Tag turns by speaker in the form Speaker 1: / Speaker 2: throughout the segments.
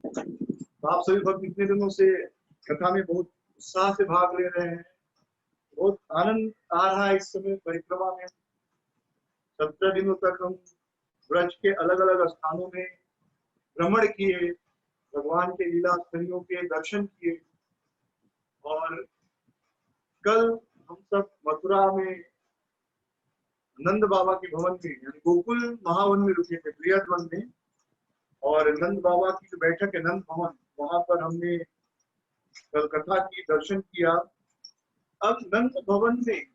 Speaker 1: तो आप सभी भक्त इतने दिनों से कथा में बहुत उत्साह से भाग ले रहे हैं, बहुत आनंद आ रहा है। इस समय परिक्रमा में 17 दिनों तक हम ब्रज के अलग अलग स्थानों में भ्रमण किए, भगवान के लीला स्थलियों के दर्शन किए, और कल हम सब मथुरा में नंद बाबा के भवन में यानी गोकुल महावन में रुके थे, बृहद वन में। और नंद बाबा की जो बैठक है नंद भवन, वहां पर हमने कल कथा की, दर्शन किया। अब नंद भवन में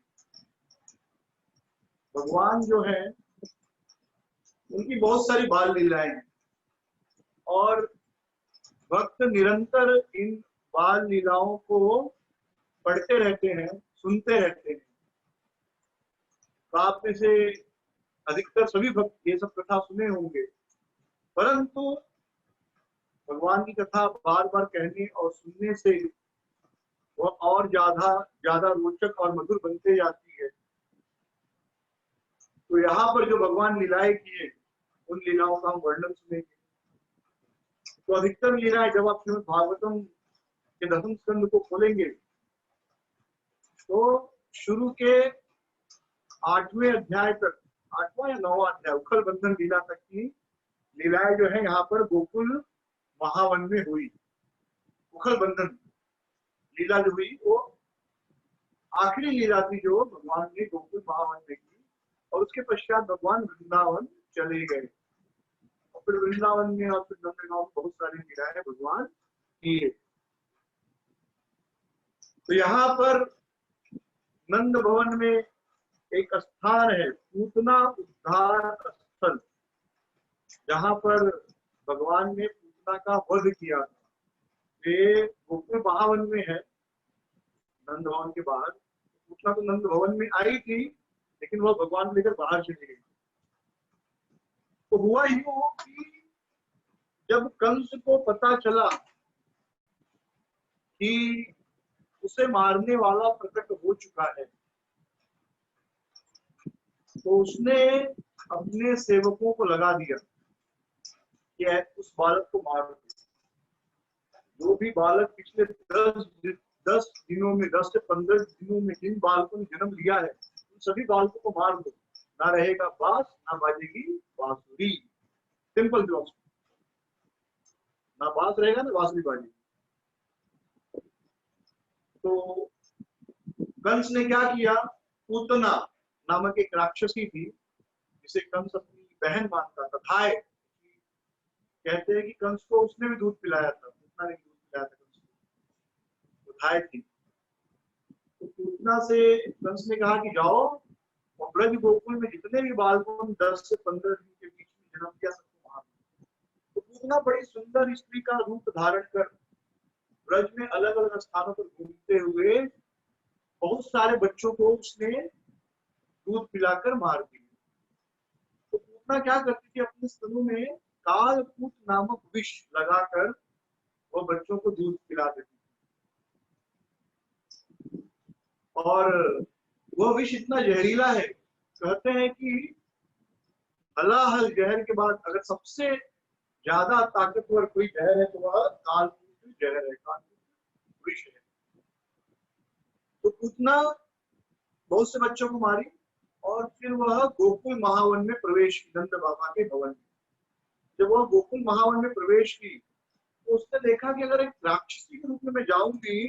Speaker 1: भगवान जो है उनकी बहुत सारी बाल लीलाएं हैं, और भक्त निरंतर इन बाल लीलाओं को पढ़ते रहते हैं, सुनते रहते हैं। तो आप में से अधिकतर सभी भक्त ये सब कथा सुने होंगे, परंतु भगवान की कथा बार बार कहने और सुनने से वह और ज्यादा ज्यादा रोचक और मधुर बनते जाती है। तो यहाँ पर जो भगवान लीलाएं किए उन लीलाओं का हम वर्णन सुनेंगे। तो अधिकतर लीलाएं जब आप श्रीमद् भागवतम के 10वें स्कंद को खोलेंगे तो शुरू के 8वें अध्याय तक, 8वां या 9वां अध्याय उखल बंधन लीला तक की लीलाएं जो है यहाँ पर गोकुल महावन में हुई। उखल बंधन लीला जो हुई वो आखिरी लीला थी जो भगवान ने गोकुल महावन में की, और उसके पश्चात भगवान वृंदावन चले गए। और फिर वृंदावन में और फिर नंदगांव में बहुत सारी लीलाएं भगवान किए। तो यहाँ पर नंद भवन में एक स्थान है पूतना उद्धार स्थल, जहाँ पर भगवान ने पूतना का वध किया था। ये गोकुल महावन में है, नंद भवन के बाहर। पूतना तो नंद भवन में आई थी, लेकिन वह भगवान को लेकर बाहर चली गई। तो हुआ यूं कि जब कंस को पता चला कि उसे मारने वाला प्रकट हो चुका है, तो उसने अपने सेवकों को लगा दिया कि उस बालक को मार दो। जो भी बालक पिछले 10 दिनों में, 10 से 15 दिनों में जिन बालकों ने जन्म लिया है उन सभी बालकों को मार दो, ना रहेगा बांस ना बाजेगी बांसुरी। सिंपल जॉब, ना बांस रहेगा ना बांसुरी बाजेगी। तो कंस ने क्या किया, पूतना नामक एक राक्षसी थी जिसे कंस अपनी बहन मानता था, थाय। कहते हैं कि कंस को उसने भी दूध पिलाया था, पूतना ने दूध पिलाया था कंस को, तो थाय थी। तो पूतना से कंस ने कहा कि जाओ और ब्रज गोकुल में जितने भी बालकों 10 से 15 दिन के बीच में जन्म लिया सबको मार। तो पूतना बड़ी सुंदर स्त्री का रूप धारण कर ब्रज में अलग अलग स्थानों पर घूमते हुए बहुत सारे बच्चों को उसने दूध पिलाकर मार दिया। तो पूतना क्या करती थी, अपने स्तनों में कालकूट नामक विष लगाकर वो बच्चों को दूध पिला देती थी। और वह विष इतना जहरीला है, कहते हैं कि हलाहल जहर के बाद अगर सबसे ज्यादा ताकतवर कोई जहर है तो वह कालकूट जहर है, कालकूट विष है। तो पूतना बहुत से बच्चों को मारी और फिर वह गोकुल महावन में प्रवेश की, नंद बाबा के भवन में। जब वह गोकुल महावन में प्रवेश की तो उसने देखा कि अगर एक राक्षसी के रूप में मैं जाऊंगी,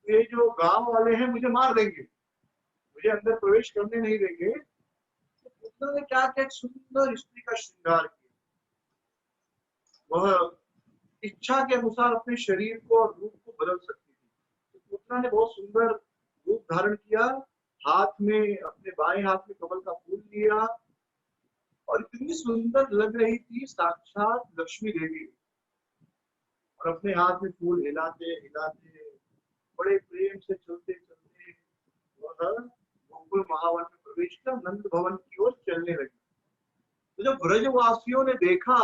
Speaker 1: ये जो गांव वाले हैं मुझे मार देंगे, मुझे अंदर प्रवेश करने नहीं देंगे। तो पूतना ने क्या क्या सुंदर स्त्री का श्रृंगार किया। वह इच्छा के अनुसार अपने शरीर को और रूप को बदल सकती थी। तो पूतना ने बहुत सुंदर रूप धारण किया, हाथ में, अपने बाएं हाथ में कमल का फूल लिया और इतनी सुंदर लग रही थी साक्षात लक्ष्मी देवी। और अपने हाथ में फूल हिलाते हिलाते बड़े प्रेम से चलते चलते वह गोकुल महावन में प्रवेश कर नंद भवन की ओर चलने लगी। तो जब ब्रजवासियों ने देखा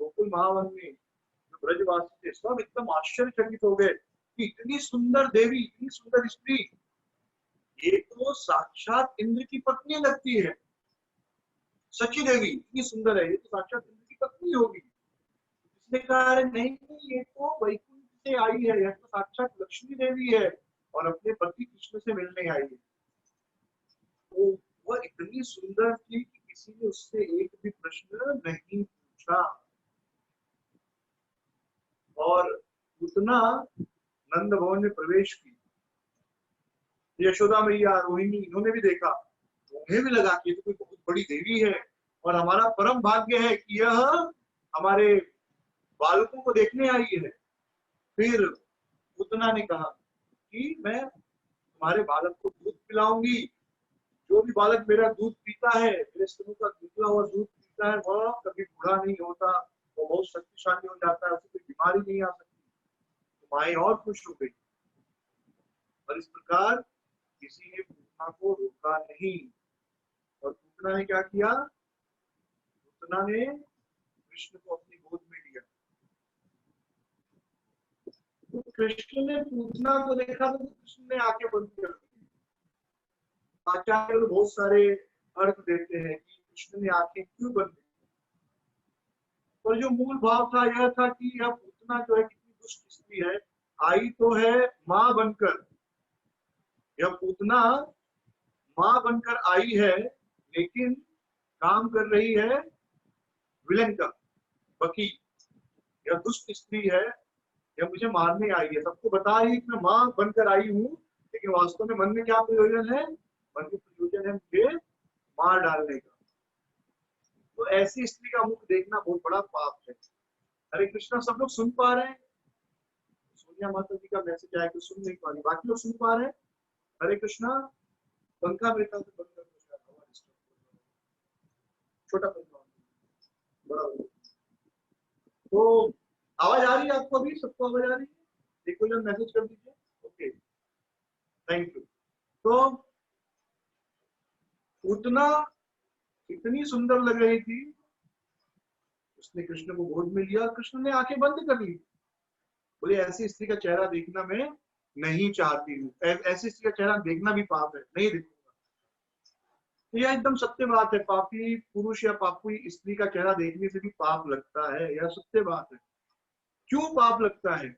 Speaker 1: गोकुल महावन में, जो ब्रजवासी थे सब एकदम आश्चर्यचकित हो गए कि इतनी सुंदर देवी, इतनी सुंदर स्त्री, ये तो साक्षात इंद्र की पत्नी लगती है। सची देवी इतनी सुंदर है, ये तो साक्षात इंद्र की पत्नी होगी, उसने कहा अरे नहीं ये तो वैकुंठ से आई है, यह तो साक्षात लक्ष्मी देवी है और अपने पति कृष्ण से मिलने आई है। तो वह इतनी सुंदर थी कि किसी ने उससे एक भी प्रश्न नहीं पूछा। और उतना नंद भवन में प्रवेश की, यशोदा मैया, रोहिणी, इन्होंने भी देखा, उन्हें भी लगा कि ये तो कोई बहुत बड़ी देवी है और हमारा परम भाग्य है कि यह हमारे बालकों को देखने आई है। फिर पूतना ने कहा कि मैं तुम्हारे बालक को दूध पिलाऊंगी, जो भी बालक मेरा दूध पीता है, मेरे स्तनों का निकला हुआ दूध पीता है, वह कभी बूढ़ा नहीं होता, वो बहुत शक्तिशाली हो जाता है, उसे कोई बीमारी नहीं आ सकती। तो माए और खुश हो गई और इस प्रकार किसी ने पूतना को रोका नहीं। और पूतना ने क्या किया? पूतना ने कृष्ण को अपनी गोद में लिया। तो कृष्ण ने पूतना को देखा तो कृष्ण ने आंखें बंद कर दी। आचार्य लोग बहुत सारे अर्थ देते हैं कि कृष्ण ने आंखें क्यों बंद की, पर जो मूल भाव था यह था कि यह पूतना जो है कितनी दुष्ट स्त्री है, आई तो है मां बनकर, यह पूतना मां बनकर आई है, लेकिन काम कर रही है विलन का, बकी। यह दुष्ट स्त्री है, यह मुझे मारने आई है, सबको बता रही है कि मैं मां बनकर आई हूँ, लेकिन वास्तव में मन में क्या प्रयोजन है? मन में प्रयोजन है मुझे मार डालने का। तो ऐसी स्त्री का मुख देखना बहुत बड़ा पाप है। हरे कृष्णा, सब लोग सुन पा रहे हैं? सोनिया माता जी का मैसेज आया कि सुन नहीं पा रही, बाकी लोग सुन पा रहे हैं? हरे कृष्णा, पंखा मेरे ख्याल से बंद कर दो, छोटा पंखा बड़ा हो। तो आवाज आ रही है आपको? अभी सबको आवाज आ रही है? देखो जब मैसेज कर दीजिए। Okay, thank you. तो उतना इतनी सुंदर लग रही थी, उसने कृष्ण को गोद में लिया, कृष्ण ने आंखें बंद कर ली। बोले ऐसी स्त्री का चेहरा देखना मैं नहीं चाहती हूँ, ऐसी स्त्री का चेहरा देखना भी पाप है, नहीं देखूंगा। तो यह एकदम सत्य बात है, पापी पुरुष या पापी स्त्री का चेहरा देखने से भी पाप लगता है, यह सत्य बात है। क्यों पाप लगता है?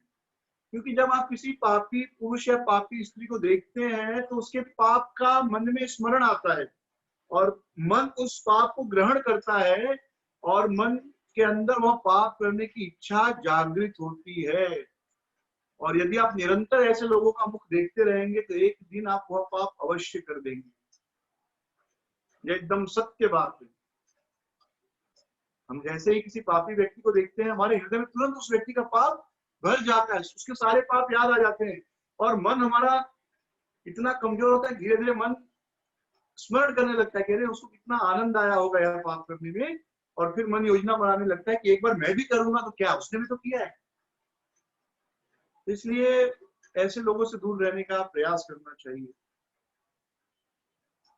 Speaker 1: क्योंकि जब आप किसी पापी पुरुष या पापी स्त्री को देखते हैं तो उसके पाप का मन में स्मरण आता है और मन उस पाप को ग्रहण करता है और मन के अंदर वह पाप करने की इच्छा जागृत होती है। और यदि आप निरंतर ऐसे लोगों का मुख देखते रहेंगे तो एक दिन आप वह पाप अवश्य कर देंगे। यह एकदम सत्य बात है। हम जैसे ही किसी पापी व्यक्ति को देखते हैं, हमारे हृदय में तुरंत उस व्यक्ति का पाप भर जाता है, उसके सारे पाप याद आ जाते हैं और मन हमारा इतना कमजोर होता है, धीरे धीरे मन स्मरण करने लगता है कि अरे उसको कितना आनंद आया होगा यह पाप करने में, और फिर मन योजना बनाने लगता है कि एक बार मैं भी करूंगा तो क्या, उसने भी तो किया है। इसलिए ऐसे लोगों से दूर रहने का प्रयास करना चाहिए।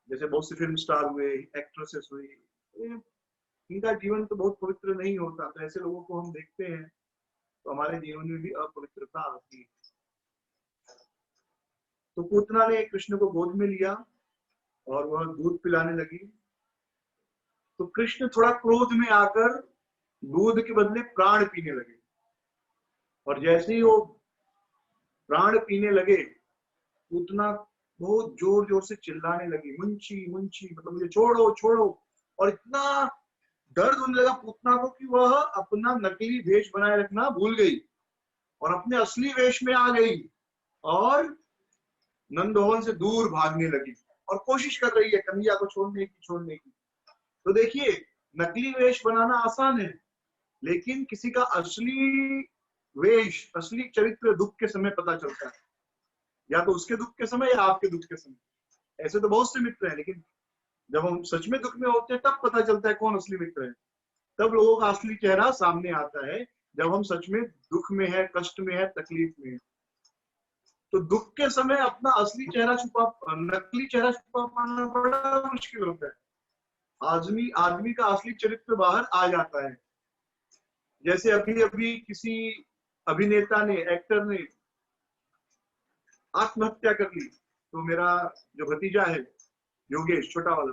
Speaker 1: जैसे बहुत से फिल्म स्टार हुए, एक्ट्रेसेस हुई, इनका जीवन तो बहुत पवित्र नहीं होता, तो ऐसे लोगों को हम देखते हैं तो हमारे जीवन में भी अपवित्रता आती है। तो पूतना ने कृष्ण को गोद में लिया और वह दूध पिलाने लगी। तो कृष्ण थोड़ा क्रोध में आकर दूध के बदले प्राण पीने लगे, और जैसे ही वो प्राण पीने लगे, पूतना बहुत जोर जोर से चिल्लाने लगी, मुंशी मुंशी, मतलब मुझे छोड़ो छोड़ो। और इतना दर्द होने लगा पूतना को कि वह अपना नकली वेश बनाए रखना भूल गई और अपने असली वेश में आ गई और नंदभवन से दूर भागने लगी और कोशिश कर रही है कन्हैया को छोड़ने की। तो देखिए, नकली वेश बनाना आसान है, लेकिन किसी का असली वेश, असली चरित्र दुख के समय पता चलता है, या तो उसके दुख के समय या आपके दुख के समय। ऐसे तो बहुत से मित्र हैं, लेकिन जब हम सच में दुख में होते हैं तब पता चलता है कौन असली मित्र है। तब लोगों का असली चेहरा सामने आता है, जब हम सच में दुख में है, कष्ट में है, तकलीफ में है। तो दुख के समय अपना असली चेहरा नकली चेहरा छुपा पाना बड़ा मुश्किल होता है। आदमी का असली चरित्र बाहर आ जाता है। जैसे अभी अभी किसी अभिनेता ने, एक्टर ने आत्महत्या कर ली, तो मेरा जो भतीजा है योगेश, छोटा वाला,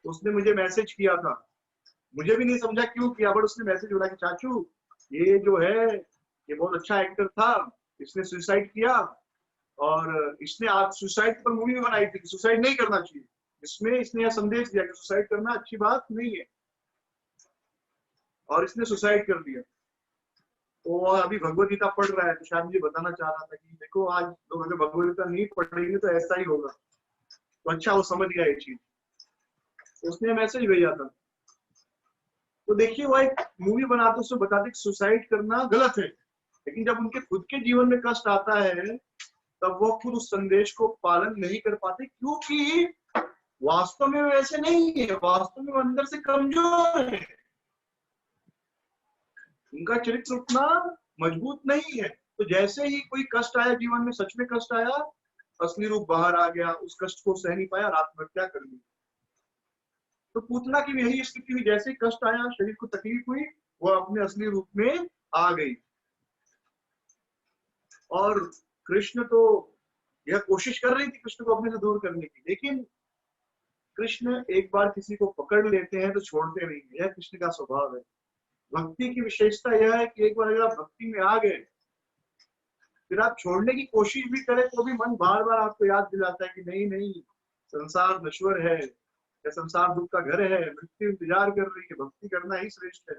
Speaker 1: उसने मुझे मैसेज किया था। मुझे भी नहीं समझा क्यों किया, बट उसने मैसेज बोला कि चाचू ये जो है ये बहुत अच्छा एक्टर था, इसने सुसाइड किया और इसने आज सुसाइड पर मूवी बनाई थी, सुसाइड नहीं करना चाहिए। इसमें इसने यह संदेश दिया कि सुसाइड करना अच्छी बात नहीं है, और इसने सुसाइड कर दिया। तो अभी भगवद गीता पढ़ रहा है, तो शायद मुझे बताना चाह रहा था कि देखो आज लोग अगर भगवद गीता नहीं पढ़ेंगे तो ऐसा ही होगा। तो अच्छा वो समझ गया ये चीज, तो उसने मैसेज भेजा था। तो देखिए वो एक मूवी बनाते उसमें बताते कि सुसाइड करना गलत है, लेकिन जब उनके खुद के जीवन में कष्ट आता है तब वो खुद उस संदेश को पालन नहीं कर पाते, क्योंकि वास्तव में वैसे नहीं है, वास्तव में वो अंदर से कमजोर है, उनका चरित्र उतना मजबूत नहीं है। तो जैसे ही कोई कष्ट आया जीवन में, सच में कष्ट आया, असली रूप बाहर आ गया, उस कष्ट को सह नहीं पाया और आत्महत्या कर ली। तो पूतना की भी यही स्थिति हुई, जैसे ही कष्ट आया, शरीर को तकलीफ हुई, वो अपने असली रूप में आ गई। और कृष्ण तो यह कोशिश कर रही थी कृष्ण को अपने से दूर करने की, लेकिन कृष्ण एक बार किसी को पकड़ लेते हैं तो छोड़ते नहीं, यह कृष्ण का स्वभाव है। भक्ति की विशेषता यह है कि एक बार अगर आप भक्ति में आ गए, फिर आप छोड़ने की कोशिश भी करें तो भी मन बार बार आपको याद दिलाता है कि नहीं नहीं, संसार नश्वर है, या संसार दुख का घर है, मृत्यु इंतजार कर रही है, भक्ति करना ही श्रेष्ठ है।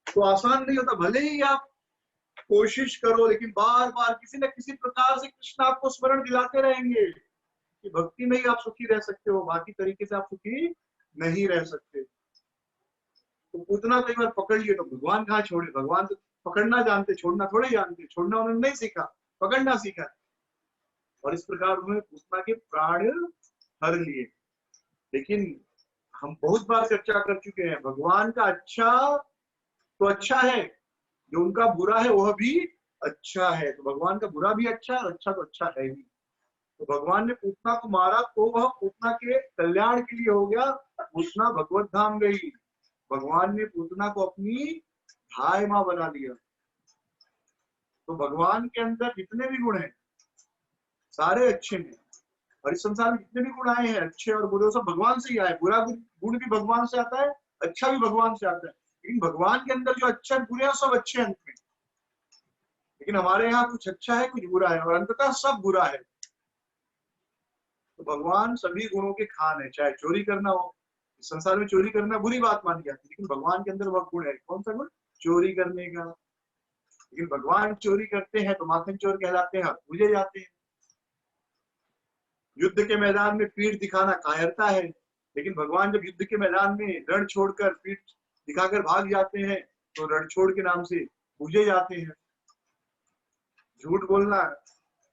Speaker 1: तो आसान नहीं होता, भले ही आप कोशिश करो, लेकिन बार बार किसी न किसी प्रकार से कृष्ण आपको स्मरण दिलाते रहेंगे कि भक्ति में ही आप सुखी रह सकते हो, बाकी तरीके से आप सुखी नहीं रह सकते। तो पूतना को एक बार पकड़ लिए तो भगवान कहाँ छोड़े, भगवान तो पकड़ना जानते, छोड़ना थोड़े जानते, छोड़ना उन्होंने नहीं सीखा, पकड़ना सीखा। और इस प्रकार उन्होंने पूतना के प्राण हर लिए। लेकिन हम बहुत बार चर्चा कर चुके हैं, भगवान का अच्छा तो अच्छा है, जो उनका बुरा है वह भी अच्छा है। तो भगवान का बुरा भी अच्छा है और अच्छा तो अच्छा है ही। तो भगवान ने पूतना को मारा तो वह पूतना के कल्याण के लिए हो गया, पूतना भगवत धाम गई। भगवान ने पूतना को अपनी भाई माँ बना लिया। तो भगवान के अंदर जितने भी गुण हैं सारे अच्छे हैं, और इस संसार में जितने भी गुण आए हैं अच्छे और बुरे, सब भगवान से ही आए। बुरा गुण भी भगवान से आता है, अच्छा भी भगवान से आता है, लेकिन भगवान के अंदर जो अच्छा और बुरे हैं सब अच्छे हैं अंत में। लेकिन हमारे यहाँ कुछ अच्छा है कुछ बुरा है, और अंततः सब बुरा है। तो भगवान सभी गुणों के खान है। चाहे चोरी करना हो, इस संसार में चोरी करना बुरी बात मानी जाती है, लेकिन भगवान के अंदर वह गुण है। कौन सा गुण? चोरी करने का। लेकिन भगवान चोरी करते हैं तो माखन चोर कहलाते हैं, पूजे जाते हैं। युद्ध के मैदान में पीठ दिखाना कायरता है, लेकिन भगवान जब युद्ध के मैदान में रण छोड़कर पीठ दिखाकर भाग जाते हैं तो रण छोड़ के नाम से पूजे जाते हैं। झूठ बोलना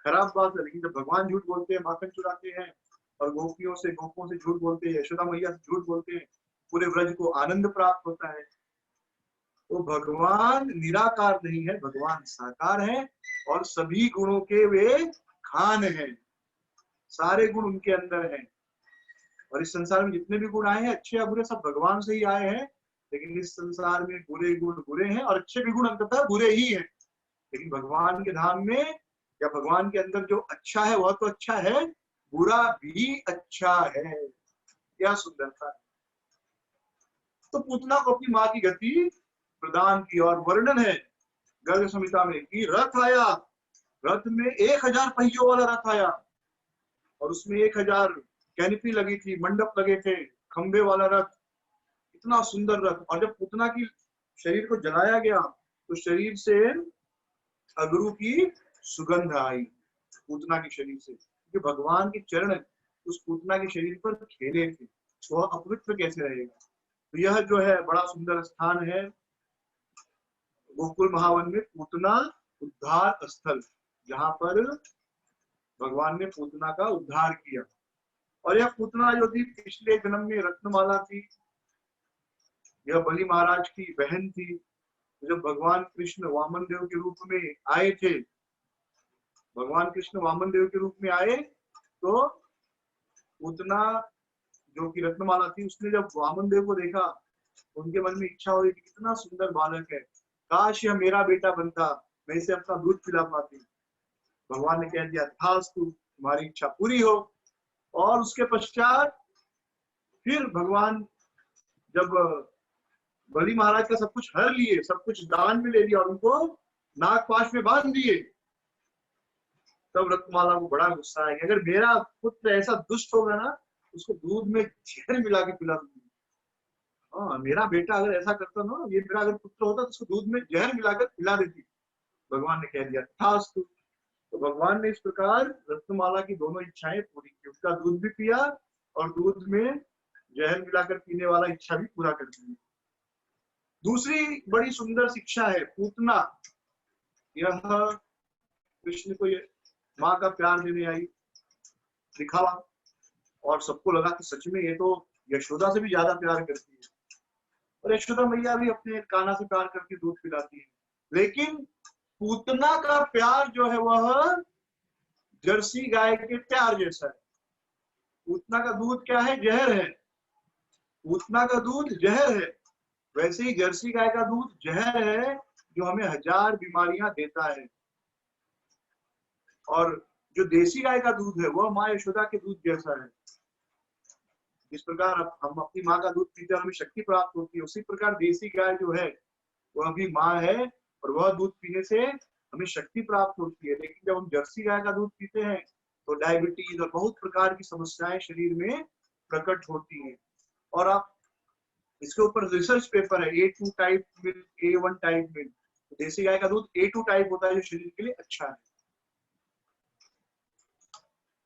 Speaker 1: खराब बात है, लेकिन जब भगवान झूठ बोलते हैं, माखन चुराते हैं और गोपियों से गोपों से झूठ बोलते हैं, यशोदा मैया से झूठ बोलते हैं, पूरे व्रज को आनंद प्राप्त होता है। तो भगवान निराकार नहीं है, भगवान साकार है, और सभी गुणों के वे खान हैं। सारे गुण उनके अंदर हैं। और इस संसार में जितने भी गुण आए हैं अच्छे या बुरे, सब भगवान से ही आए हैं। लेकिन इस संसार में बुरे गुण बुरे हैं और अच्छे भी गुण अंततः बुरे ही हैं। लेकिन भगवान के धाम में या भगवान के अंदर जो अच्छा है वह तो अच्छा है, बुरा भी अच्छा है। क्या सुंदरता है। तो पूतना को अपनी माँ की गति प्रदान की, और वर्णन है गर्ग संहिता में कि रथ आया, रथ में 1000 पहियों वाला रथ आया, और उसमें 1000 कैनिपी लगी थी, मंडप लगे थे, खंबे वाला रथ, इतना सुंदर रथ। और जब पूतना की शरीर को जलाया गया तो शरीर से अगरू की सुगंध आई, पूतना के शरीर से, क्योंकि भगवान के चरण उस पूतना के शरीर पर खेले थे, तो वह अपवित्र कैसे रहेगा। तो यह जो है बड़ा सुंदर स्थान है गोकुल महावन में, पूतना उद्धार स्थल, जहां पर भगवान ने पूतना का उद्धार किया। और यह पूतना जो थी पिछले जन्म में रत्नमाला थी, यह बलि महाराज की बहन थी। जब भगवान कृष्ण वामन देव के रूप में आए थे, भगवान कृष्ण वामन देव के रूप में आए, तो पूतना जो कि रत्नमाला थी, उसने जब वामन देव को देखा, उनके मन में इच्छा हो रही थी कितना सुंदर बालक है, काश यह मेरा बेटा बनता, मैं इसे अपना दूध पिला पाती। भगवान ने कह दिया तथास्तु, तुम्हारी इच्छा पूरी हो। और उसके पश्चात फिर भगवान जब बलि महाराज का सब कुछ हर लिए, सब कुछ दान में ले लिया और उनको नागपाश में बांध दिए। तब रत्नमाला को बड़ा गुस्सा है कि अगर मेरा पुत्र ऐसा दुष्ट होगा ना, उसको दूध में जहर मिला के पिला दूंगी। हाँ, मेरा बेटा अगर ऐसा करता ना, ये मेरा अगर पुत्र होता तो उसको दूध में जहर मिलाकर पिला देती। भगवान ने कह दिया तथास्तु। तो भगवान ने इस प्रकार रत्नमाला की दोनों इच्छाएं पूरी की, उसका दूध भी पिया और दूध में जहर मिलाकर पीने वाला इच्छा भी पूरा कर दी। दूसरी बड़ी सुंदर शिक्षा है पूतना। यह कृष्ण को ये माँ का प्यार देने आई, दिखावा, और सबको लगा कि सच में ये तो यशोदा से भी ज्यादा प्यार करती है, और यशोदा मैया भी अपने कान्हा से प्यार करके दूध पिलाती है। लेकिन पूतना का प्यार जो है वह जर्सी गाय के प्यार जैसा है। पूतना का दूध क्या है? जहर है। पूतना का दूध जहर है, वैसे ही जर्सी गाय का दूध जहर है जो हमें 1000 बीमारियां देता है। और जो देसी गाय का दूध है वह माँ यशोदा के दूध जैसा है। जिस प्रकार हम अपनी माँ का दूध पीते हैं हमें शक्ति प्राप्त होती है, उसी प्रकार देसी गाय जो है वह भी माँ है और वह दूध पीने से हमें शक्ति प्राप्त होती है। लेकिन जब हम जर्सी गाय का दूध पीते हैं तो डायबिटीज और बहुत प्रकार की समस्याएं शरीर में प्रकट होती हैं। और आप इसके ऊपर रिसर्च पेपर है, A2 type milk, A1 type milk. देसी गाय का दूध A2 टाइप होता है जो शरीर के लिए अच्छा है।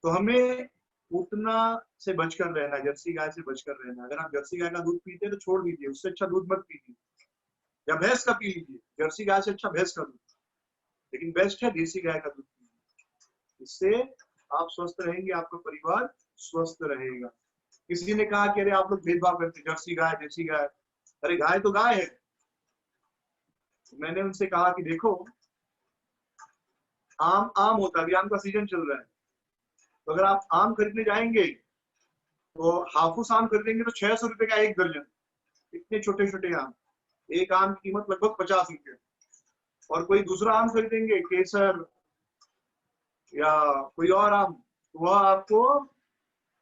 Speaker 1: तो हमें पूतना से बचकर रहना, जर्सी गाय से बचकर रहना। अगर आप जर्सी गाय का दूध पीते हैं तो छोड़ दीजिए, उससे अच्छा दूध मत पीजिए, या भैंस का पी लीजिए। जर्सी गाय से अच्छा भैंस का दूध, लेकिन बेस्ट है देसी गाय का दूध पीजिए। इससे आप स्वस्थ रहेंगे, आपका परिवार स्वस्थ रहेगा। किसी ने कहा कि अरे आप लोग भेदभाव करते, जर्सी गाय देसी गाय। अरे गाय तो गाय है। तो मैंने उनसे कहा कि देखो, आम आम होता है, अभी आम का सीजन चल रहा है, तो अगर आप आम खरीदने जाएंगे तो हाफूस आम खरीदेंगे तो 600 रुपए का एक दर्जन, इतने छोटे छोटे आम। एक आम की कीमत लगभग 50 रुपए। और कोई दूसरा आम खरीदेंगे, केसर या कोई और आम, तो वह आपको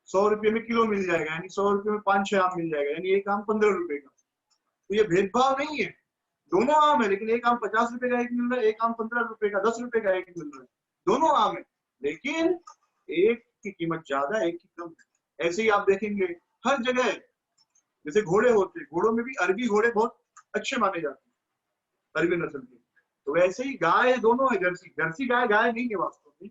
Speaker 1: 100 रुपये में किलो मिल जाएगा, यानी 100 रुपये में 5-6 आम मिल जाएगा, यानी एक आम 15 रुपए का। तो ये भेदभाव नहीं है, दोनों आम है, लेकिन एक आम 50 रुपए का एक मिल रहा है, एक आम 15 रुपए का, 10 रुपए का एक मिल रहा है। दोनों आम है, लेकिन एक की कीमत ज्यादा, एक की कम। ऐसे ही आप देखेंगे हर जगह, जैसे घोड़े होते हैं, घोड़ों में भी अरबी घोड़े बहुत अच्छे माने जाते हैं, अरबी नस्ल के। तो वैसे ही गाय दोनों है, जर्सी जर्सी गाय गाय नहीं है वास्तव में।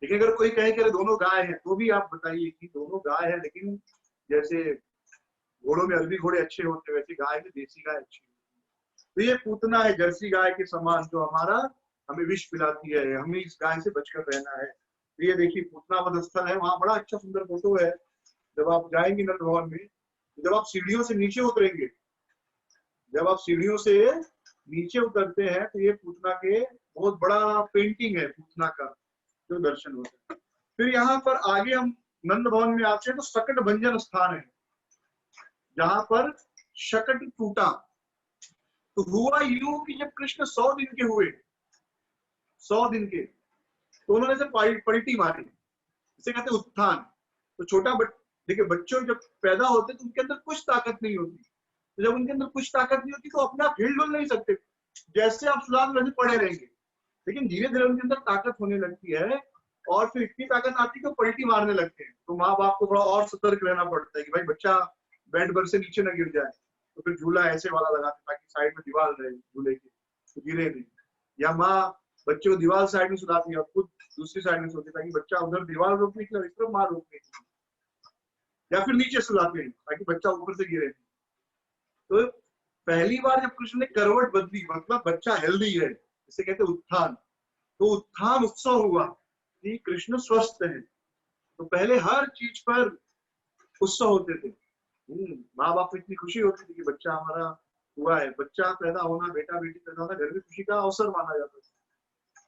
Speaker 1: लेकिन अगर कोई कहे कि दोनों गाय है, तो भी आप बताइए कि दोनों गाय है, लेकिन जैसे घोड़ों में अरबी घोड़े अच्छे होते हैं, वैसे गाय में देसी गाय अच्छी होती है। तो ये पूतना है जर्सी गाय के समान, जो हमारा हमें विष पिलाती है। हमें इस गाय से बचकर रहना है। तो ये देखिए पूतना वध स्थल है, वहां बड़ा अच्छा सुंदर फोटो है। जब आप जाएंगे नंद भवन में, जब आप सीढ़ियों से नीचे उतरेंगे, जब आप सीढ़ियों से नीचे उतरते हैं तो ये पूतना के बहुत बड़ा पेंटिंग है पूतना का, जो दर्शन होता है। फिर यहाँ पर आगे हम नंद भवन में आते हैं तो शकट भंजन स्थान है, जहां पर शकट टूटा। तो हुआ यूं कि जब कृष्ण 100 दिन के हुए, 100 दिन के, तो उन्होंने से पलटी मारी, इसे कहते उत्थान। तो देखिए बच्चों जब पैदा होते तो उनके अंदर कुछ ताकत नहीं होती, तो जब उनके अंदर कुछ ताकत नहीं होती तो अपने आप हिल डुल नहीं सकते, जैसे आप सुधार में पड़े रहेंगे। लेकिन धीरे धीरे उनके अंदर ताकत होने लगती है, और फिर इतनी ताकत आती है कि पलटी मारने लगते हैं। तो माँ बाप को थोड़ा और सतर्क रहना पड़ता है कि भाई बच्चा बेड पर से नीचे न गिर जाए, तो फिर झूला ऐसे वाला लगाते ताकि साइड में दीवार रहे झूले की, तो गिरे नहीं। या माँ बच्चे को दीवार साइड में सुलाती है और खुद दूसरी साइड में सोती है ताकि बच्चा उधर दीवार रोकने की और इस तरफ माँ रोकने की। या फिर नीचे सुलाते हैं ताकि बच्चा ऊपर से गिरे। तो पहली बार जब कृष्ण ने करवट बदली, मतलब बच्चा हेल्दी है, इसे कहते उत्थान। तो उत्थान उत्सव हुआ कि कृष्ण स्वस्थ है। तो पहले हर चीज पर उत्सव होते थे। माँ बाप को इतनी खुशी होती थी कि बच्चा हमारा हुआ है, बच्चा पैदा होना, बेटा बेटी पैदा होना घर में खुशी का अवसर माना जाता था।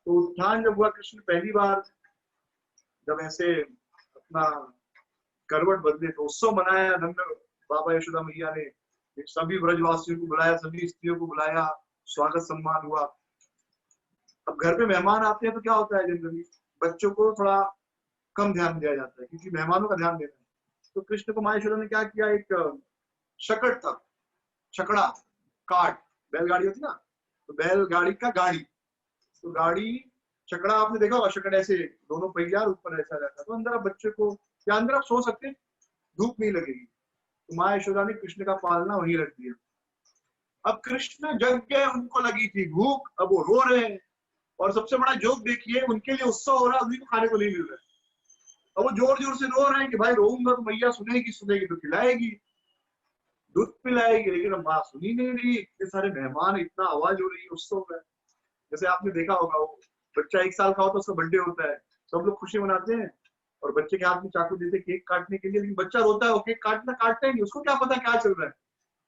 Speaker 1: तो उत्थान जब हुआ, कृष्ण पहली बार जब ऐसे अपना करवट बदले तो उत्सव मनाया। नंद बाबा यशोदा मैया ने सभी ब्रजवासियों को बुलाया, सभी स्त्रियों को बुलाया, स्वागत सम्मान हुआ। अब घर पे मेहमान आते हैं तो क्या होता है, जनरली बच्चों को थोड़ा कम ध्यान दिया जाता है क्योंकि मेहमानों का ध्यान देना है। तो कृष्ण को माँ यशोदा ने क्या किया, एक शकट था, छकड़ा, कार्ट, बैलगाड़ी होती ना, तो बैलगाड़ी का गाड़ी, तो गाड़ी छकड़ा आपने देखा होगा, छकड़ा ऐसे दोनों पहिया ऊपर ऐसा रहता है, तो अंदर आप बच्चे को या अंदर आप सो सकते, धूप नहीं लगेगी। तो माँ यशोदा ने कृष्ण का पालना वहीं रख दिया। अब कृष्ण जग गए, उनको लगी थी भूख, अब वो रो रहे हैं, और सबसे बड़ा जोक देखिए, उनके लिए उत्सव हो रहा है, उन्हीं को खाने को नहीं मिल रहा है। अब वो जोर जोर से रो रहे हैं कि भाई रोऊंगा तो मैया सुनेगी, सुनेगी तो खिलाएगी, दूध पिलाएगी, लेकिन अब माँ सुनी नहीं रही, इतने सारे मेहमान, इतना आवाज हो रही है उत्सव में। जैसे आपने देखा होगा, वो बच्चा 1 साल का होता है, उसका बर्थडे होता है, सब लोग खुशी मनाते हैं और बच्चे के हाथ में चाकू देते केक काटने के लिए, लेकिन बच्चा रोता है, वो केक काटता ही नहीं, उसको क्या पता क्या चल रहा है।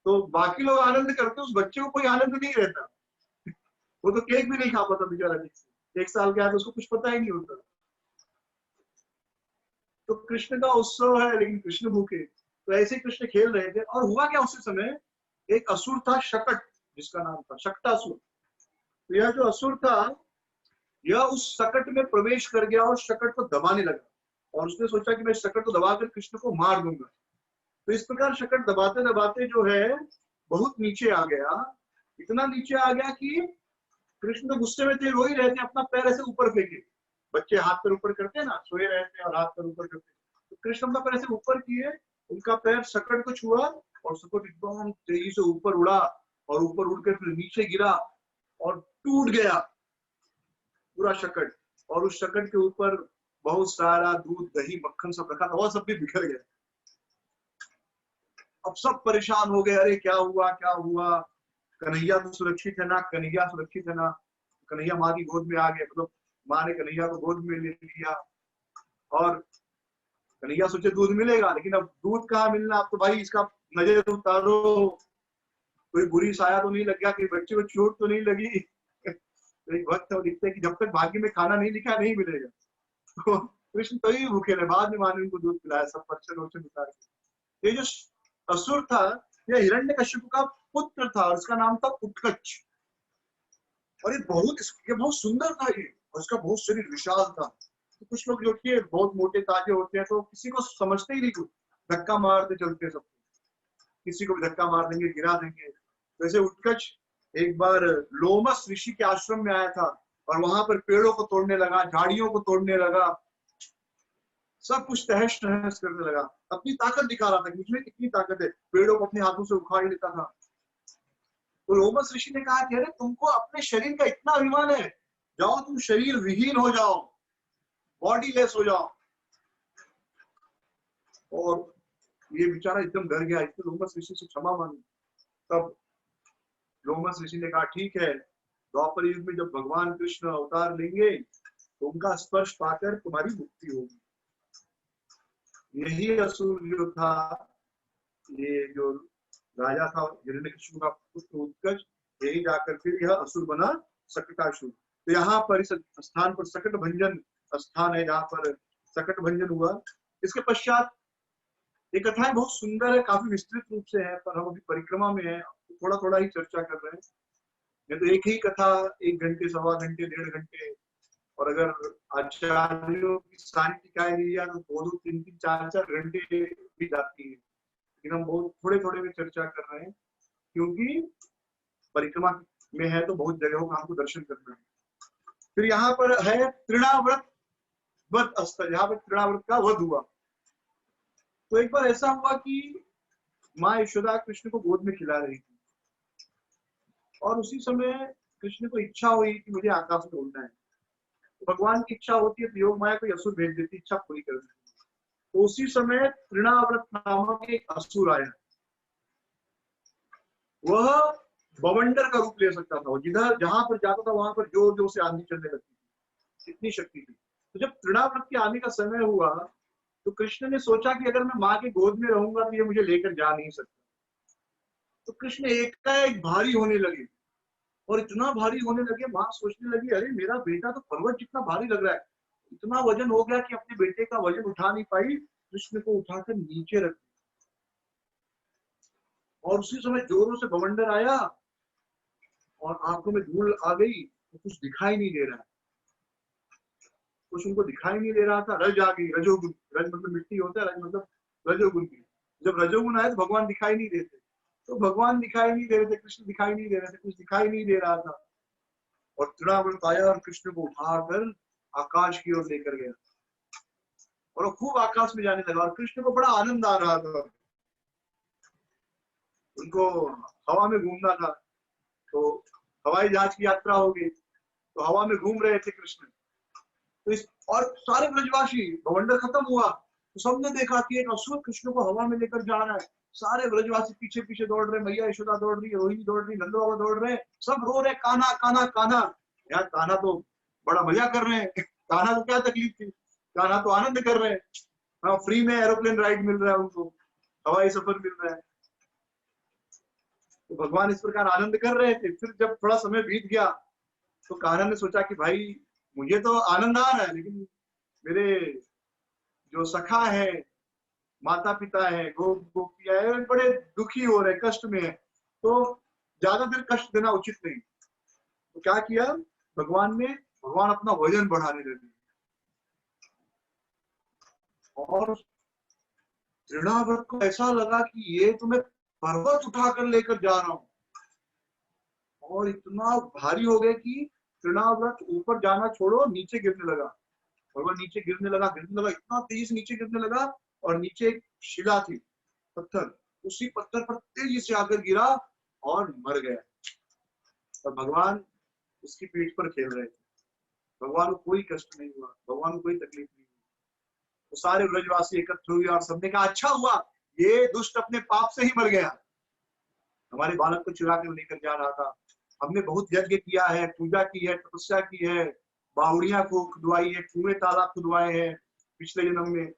Speaker 1: तो बाकी लोग आनंद करते हैं, उस बच्चे को कोई आनंद नहीं रहता, वो तो केक भी नहीं खा पाता बेचारा ठीक से, 1 साल के आगे उसको कुछ पता ही नहीं होता। तो कृष्ण का उत्सव है लेकिन कृष्ण भूखे, तो ऐसे ही कृष्ण खेल रहे थे। और हुआ क्या, उसी समय एक असुर था शकट, जिसका नाम था शक्टासुर। तो यह जो असुर था, यह उस शकट में प्रवेश कर गया और शकट को दबाने लगा, और उसने सोचा कि मैं शकट को दबाकर कृष्ण को मार दूंगा। तो इस प्रकार शकट दबाते दबाते जो है बहुत नीचे आ गया, इतना नीचे आ गया कि कृष्ण तो गुस्से में थे, रो ही रहे थे, अपना पैर ऐसे ऊपर फेंके, बच्चे हाथ पैर ऊपर करते हैं ना, सोए रहते हैं और हाथ पैर ऊपर करते हैं, तो कृष्ण अपना पैर ऐसे ऊपर किए, उनका पैर शकट को छुआ और शकट एकदम तेजी से ऊपर उड़ा, और ऊपर उड़ के फिर नीचे गिरा और टूट गया पूरा शकट। और उस शकट के ऊपर बहुत सारा दूध, दही, मक्खन सब रखा था, वो सब भी बिखर गया। अब सब परेशान हो गए, अरे क्या हुआ क्या हुआ, कन्हैया तो सुरक्षित है ना, कन्हैया सुरक्षित है ना। कन्हैया माँ की गोद में आ गए, मतलब माँ ने कन्हैया को गोद में ले लिया, और कन्हैया सोचे दूध मिलेगा, लेकिन अब दूध कहाँ मिलना, अब तो भाई इसका नजर उतारो, कोई बुरी साया तो नहीं लग गया, कि बच्चे को चोट तो नहीं लगी। तो एक वक्त है, दिखता है कि जब तक भाग्य में खाना नहीं लिखा नहीं मिलेगा। तो कृष्ण तो ही भूखे रहे, बाद में माँ ने उनको दूध पिलाया, सब पर्चे वर्चन उतार के। ये जो असुर था, यह हिरण्यकश्यप का पुत्र था, और इसका नाम था उत्कच। और ये बहुत सुंदर था ये, और इसका बहुत शरीर विशाल था। तो कुछ लोग जो कि बहुत मोटे ताजे होते हैं, तो किसी को समझते ही नहीं, कुछ धक्का मारते चलते सब, किसी को भी धक्का मार देंगे, गिरा देंगे। वैसे उत्कच एक बार लोमस ऋषि के आश्रम में आया था, और वहां पर पेड़ों को तोड़ने लगा, झाड़ियों को तोड़ने लगा, सब कुछ तहस नहस करने लगा, अपनी ताकत दिखा रहा था कि मुझमें कितनी ताकत है, पेड़ों को अपने हाथों से उखाड़ लेता था। तो लोमस ऋषि ने कहा कि अरे तुमको अपने शरीर का इतना अभिमान है, जाओ तुम शरीर विहीन हो जाओ, बॉडी लेस हो जाओ। और ये बेचारा एकदम डर गया, इसने लोमस ऋषि से क्षमा मांगी। तब लोमस ऋषि ने कहा ठीक है, द्वापर युग में जब भगवान कृष्ण अवतार लेंगे तो उनका स्पर्श पाकर तुम्हारी मुक्ति होगी। यही असुर जो था, ये जो राजा था हिरण्यकशिपु का पुत्र उत्कच, यही जाकर फिर यह असुर बना शकटासुर। तो यहाँ पर इस स्थान पर सकट भंजन स्थान है, जहाँ पर सकट भंजन हुआ। इसके पश्चात ये कथाएं बहुत सुंदर है, काफी विस्तृत रूप से है, पर हम अभी परिक्रमा में है, थोड़ा थोड़ा ही चर्चा कर रहे हैं। नहीं तो एक ही कथा 1 घंटे, 1.25 घंटे, 1.5 घंटे, और अगर आचार्यों की सारी टीकाएं ली जाए तो 2-2, 3-3, 4-4 घंटे भी जाती है। लेकिन हम बहुत थोड़े थोड़े में चर्चा कर रहे हैं, क्योंकि परिक्रमा में है तो बहुत जगहों का हमको दर्शन करना है। फिर यहाँ पर है तृणाव्रत वध स्थल, यहाँ पर तृणाव्रत का वध हुआ। तो एक बार ऐसा हुआ कि माँ यशोदा कृष्ण को गोद में खिला रही थी, और उसी समय कृष्ण को इच्छा हुई कि मुझे आकाश में उड़ना है। तो भगवान की इच्छा होती है तो योग माया कोई असुर भेज देती, इच्छा पूरी कर देती। तो उसी समय तृणाव्रत नामक एक असुर आया, वह बवंडर का रूप ले सकता था, जिधर जहां पर जाता था वहां पर जोर जोर से आंधी चलने लगती थी, इतनी शक्ति थी। तो जब तृणाव्रत के आने का समय हुआ, तो कृष्ण ने सोचा कि अगर मैं माँ की गोद में रहूंगा तो ये मुझे लेकर जा नहीं सकता। तो कृष्ण एकाएक भारी होने लगे, और इतना भारी होने लगे, माँ सोचने लगी अरे मेरा बेटा तो पर्वत जितना भारी लग रहा है, इतना वजन हो गया कि अपने बेटे का वजन उठा नहीं पाई, कृष्ण को उठाकर नीचे रख। और उसी समय जोरों से बवंडर आया, और आंखों में धूल आ गई, तो कुछ दिखाई नहीं दे रहा है, कुछ उनको दिखाई नहीं दे रहा था। रज आ गई, रजोगुण, रज मतलब मिट्टी होता है, रज मतलब रजोगुण की। जब रजोगुण आए तो भगवान दिखाई नहीं देते, तो भगवान दिखाई नहीं दे रहे थे, कृष्ण दिखाई नहीं दे रहे थे, कुछ दिखाई नहीं दे रहा था। और तृणाव्रत आया और कृष्ण को उठाकर आकाश की ओर लेकर गया और वो खूब आकाश में जाने लगा और कृष्ण को बड़ा आनंद आ रहा था। उनको हवा में घूमना था, तो हवाई जहाज की यात्रा हो गई, तो हवा में घूम रहे थे कृष्ण। तो इस और सारे ब्रजवासी, भवंडर खत्म हुआ तो सबने देखा कि एक असुर कृष्ण को हवा में लेकर जा रहा है। सारे ब्रजवासी पीछे पीछे दौड़ रहे, मैया यशोदा दौड़ रही है, रोहिणी दौड़ रही है, नंद बाबा दौड़ रहे हैं, सब रो रहे, कान्हा कान्हा कान्हा। यार कान्हा तो बड़ा मजा कर रहे हैं, कान्हा को क्या तकलीफ थी, कान्हा तो आनंद कर रहे हैं। हाँ, फ्री में एरोप्लेन राइड मिल रहा है उनको, हवाई सफर मिल रहा है। तो भगवान इस प्रकार आनंद कर रहे थे। फिर जब थोड़ा समय बीत गया तो कान्हा ने सोचा कि भाई मुझे तो आनंद आ रहा है, लेकिन मेरे जो सखा है, माता पिता है, गोपियां है, बड़े दुखी हो रहे, कष्ट में है, तो ज्यादा देर कष्ट देना उचित नहीं। तो क्या किया भगवान अपना वजन बढ़ाने लगे और तृणाव्रत को ऐसा लगा कि ये तो मैं पर्वत उठाकर लेकर जा रहा हूं, और इतना भारी हो गया कि तृणाव्रत ऊपर जाना छोड़ो, नीचे गिरने लगा। और वह नीचे गिरने लगा, इतना तेजी से नीचे गिरने लगा, और नीचे एक शिला थी, पत्थर, उसी पत्थर पर तेजी से आकर गिरा और मर गया। और भगवान उसकी पीठ पर खेल रहे थे। भगवान को कोई कष्ट नहीं हुआ, भगवान को कोई तकलीफ नहीं हुई। तो सारे ब्रजवासी एकत्र हुए और सबने कहा अच्छा हुआ, ये दुष्ट अपने पाप से ही मर गया। हमारे बालक को चुरा कर लेकर जा रहा था, हमने बहुत यज्ञ किया है, पूजा की है, तपस्या की है, बावड़ियां को खुदवाई है, कुएं तालाब खुदवाए हैं पिछले जन्म में।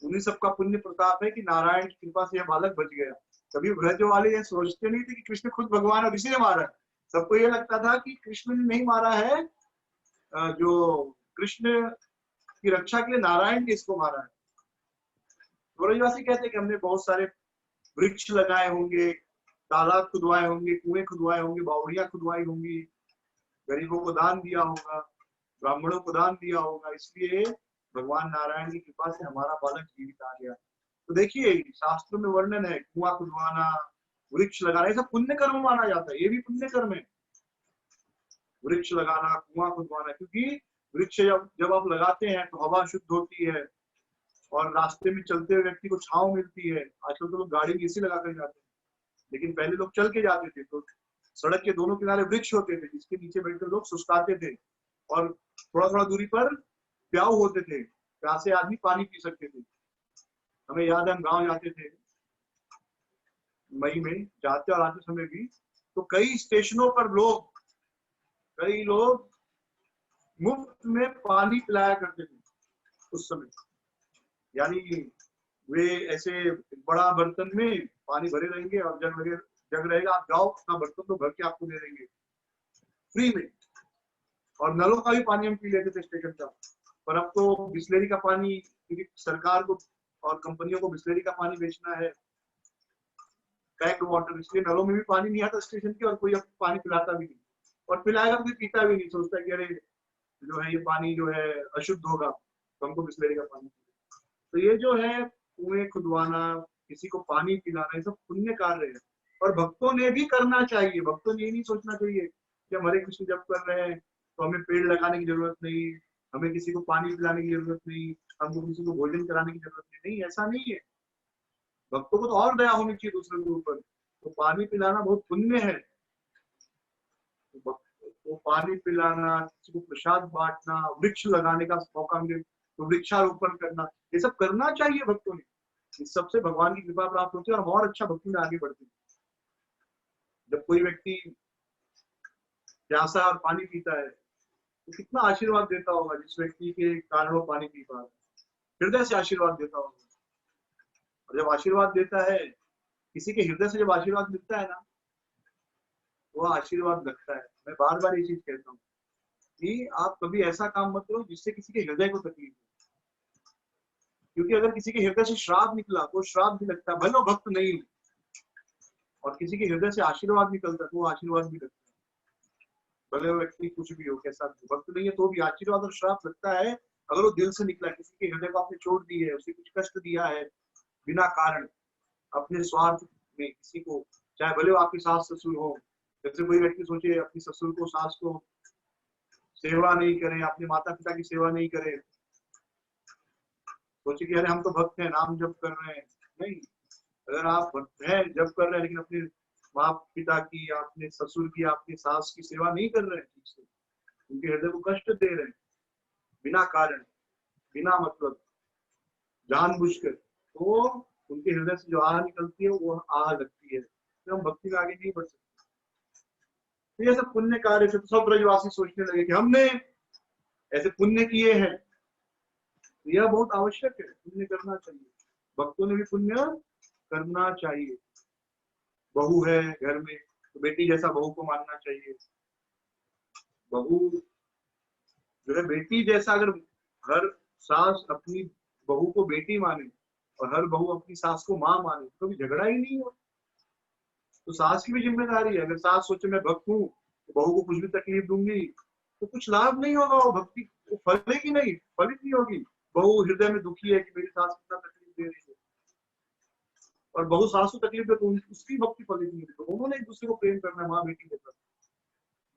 Speaker 1: उन्हीं सबका पुण्य प्रताप है कि नारायण की कृपा से यह बालक बच गया। कभी ब्रज वाले ये सोचते नहीं थे कि कृष्ण खुद भगवान और इसी ने मारा है। सबको ये लगता था कि कृष्ण ने नहीं मारा है, जो कृष्ण की रक्षा के लिए नारायण ने इसको मारा है। ब्रजवासी कहते हैं कि हमने बहुत सारे वृक्ष लगाए होंगे, तालाब खुदवाए होंगे, कुएं खुदवाए होंगे, बावड़ियां खुदवाई होंगी, गरीबों को दान दिया होगा, ब्राह्मणों को दान दिया होगा, इसलिए भगवान नारायण की कृपा से हमारा बालक जीवित आ गया। तो देखिए शास्त्रों में वर्णन है, कुआं खुदवाना, वृक्ष लगाना, ये सब पुण्य कर्म माना जाता है, ये भी पुण्य कर्म है। वृक्ष लगाना, कुआं खुदवाना, क्योंकि वृक्ष जब आप लगाते हैं तो हवा शुद्ध होती है और रास्ते में चलते हुए व्यक्ति को छांव मिलती है। आजकल तो लोग गाड़ी में एसी लगा कर जाते हैं, लेकिन पहले लोग चल के जाते थे, तो सड़क के दोनों किनारे वृक्ष होते थे जिसके नीचे बैठकर लोग सुस्ताते थे, और थोड़ा थोड़ा दूरी पर प्याऊ होते थे, प्यासे आदमी पानी पी सकते थे। हमें याद है हम गाँव जाते थे मई में, जाते और आते समय भी, तो कई स्टेशनों पर कई लोग मुफ्त में पानी पिलाया करते थे उस समय। यानी वे ऐसे बड़ा बर्तन में पानी भरे रहेंगे और जग रहेगा, आप जाओ अपना बर्तन तो भर के आपको दे देंगे फ्री में। और नलों का भी पानी हम पी लेते थे स्टेशन का। पर अब तो बिस्लेरी का पानी, क्योंकि सरकार को और कंपनियों को बिस्लेरी का पानी बेचना है, पैक्ड वाटर, इसलिए नलों में भी पानी नहीं आता स्टेशन के, और कोई अब पानी पिलाता भी नहीं, और पिलाएगा तो पीता भी नहीं, सोचता है कि अरे जो है ये पानी जो है अशुद्ध होगा, तो हमको बिस्लेरी का पानी। तो ये जो है कुएं खुदवाना, किसी को पानी पिलाना, ये सब पुण्य कार्य है, और भक्तों ने भी करना चाहिए। भक्तों ने ये नहीं सोचना चाहिए कि हम हरे कृष्ण जप कर रहे हैं तो हमें पेड़ लगाने की जरूरत नहीं, हमें किसी को पानी पिलाने की जरूरत नहीं, हमको किसी को भोजन कराने की जरूरत नहीं, ऐसा नहीं है। भक्तों को तो और दया होनी चाहिए दूसरे के ऊपर। तो पानी पिलाना बहुत पुण्य है। तो पानी पिलाना, किसी को प्रसाद बांटना, वृक्ष लगाने का मौका मिले तो वृक्षारोपण करना, ये सब करना चाहिए भक्तों ने। इस सबसे भगवान की कृपा प्राप्त होती है और और अच्छा भक्ति में आगे बढ़ते हैं। जब कोई व्यक्ति प्यासा और पानी पीता है तो कितना आशीर्वाद देता होगा, जिस व्यक्ति के कारण वो पानी पी पा रहा है, हृदय से आशीर्वाद देता होगा। और जब आशीर्वाद देता है, किसी के हृदय से जब आशीर्वाद मिलता है ना, वो आशीर्वाद लगता है। मैं बार बार ये चीज कहता हूँ कि आप कभी ऐसा काम मत करो जिससे किसी के हृदय को तकलीफ हो, क्योंकि अगर किसी के हृदय से श्राप निकला तो श्राप भी लगता है, भले भक्त नहीं हो, और किसी के हृदय से आशीर्वाद निकलता है तो वो आशीर्वाद भी लगता है, भले वो व्यक्ति कुछ भी हो, कैसा भी भक्त नहीं है तो भी आशीर्वाद और श्राप लगता है। अगर वो दिल से निकला, किसी के हृदय को आपने चोट दी है, उसे कुछ कष्ट दिया है बिना कारण, अपने स्वार्थ में किसी को, चाहे भले वो आपकी सास ससुर हो, जैसे कोई व्यक्ति सोचे अपनी ससुर को सास को सेवा नहीं करे, अपने माता पिता की सेवा नहीं करे, सोचे कि अरे हम तो भक्त हैं, नाम जप कर रहे हैं। नहीं, अगर आप भक्त हैं, जप कर रहे हैं, लेकिन अपने माँ पिता की, अपने ससुर की, अपनी सास की सेवा नहीं कर रहे हैं ठीक से, उनके हृदय को कष्ट दे रहे हैं बिना कारण, बिना मतलब, जानबूझकर, तो उनके हृदय से जो आग निकलती है वो आग लगती है, तो हम भक्ति में आगे नहीं बढ़ सकते। तो ये सब पुण्य कार्य से तो सब ब्रजवासी सोचने लगे कि हमने ऐसे पुण्य किए हैं, तो यह बहुत आवश्यक है, पुण्य करना चाहिए, भक्तों ने भी पुण्य करना चाहिए। बहू है घर में तो बेटी जैसा बहू को मानना चाहिए। बहू जो है बेटी जैसा, अगर हर सास अपनी बहू को बेटी माने और हर बहू अपनी सास को माँ माने तो भी झगड़ा ही नहीं हो। तो सास की भी जिम्मेदारी है, अगर सास सोचे मैं भक्त हूँ तो बहू को कुछ भी तकलीफ दूंगी तो कुछ लाभ नहीं होगा, वो भक्ति वो फलेगी नहीं, फलित नहीं होगी। बहू हृदय में दुखी है कि मेरी सास कितना तकलीफ दे रही है, और बहू सास को तकलीफ दे तो उसकी भक्ति फलित नहीं होगी। दोनों ने एक दूसरे को प्रेम करना है, माँ बेटी के साथ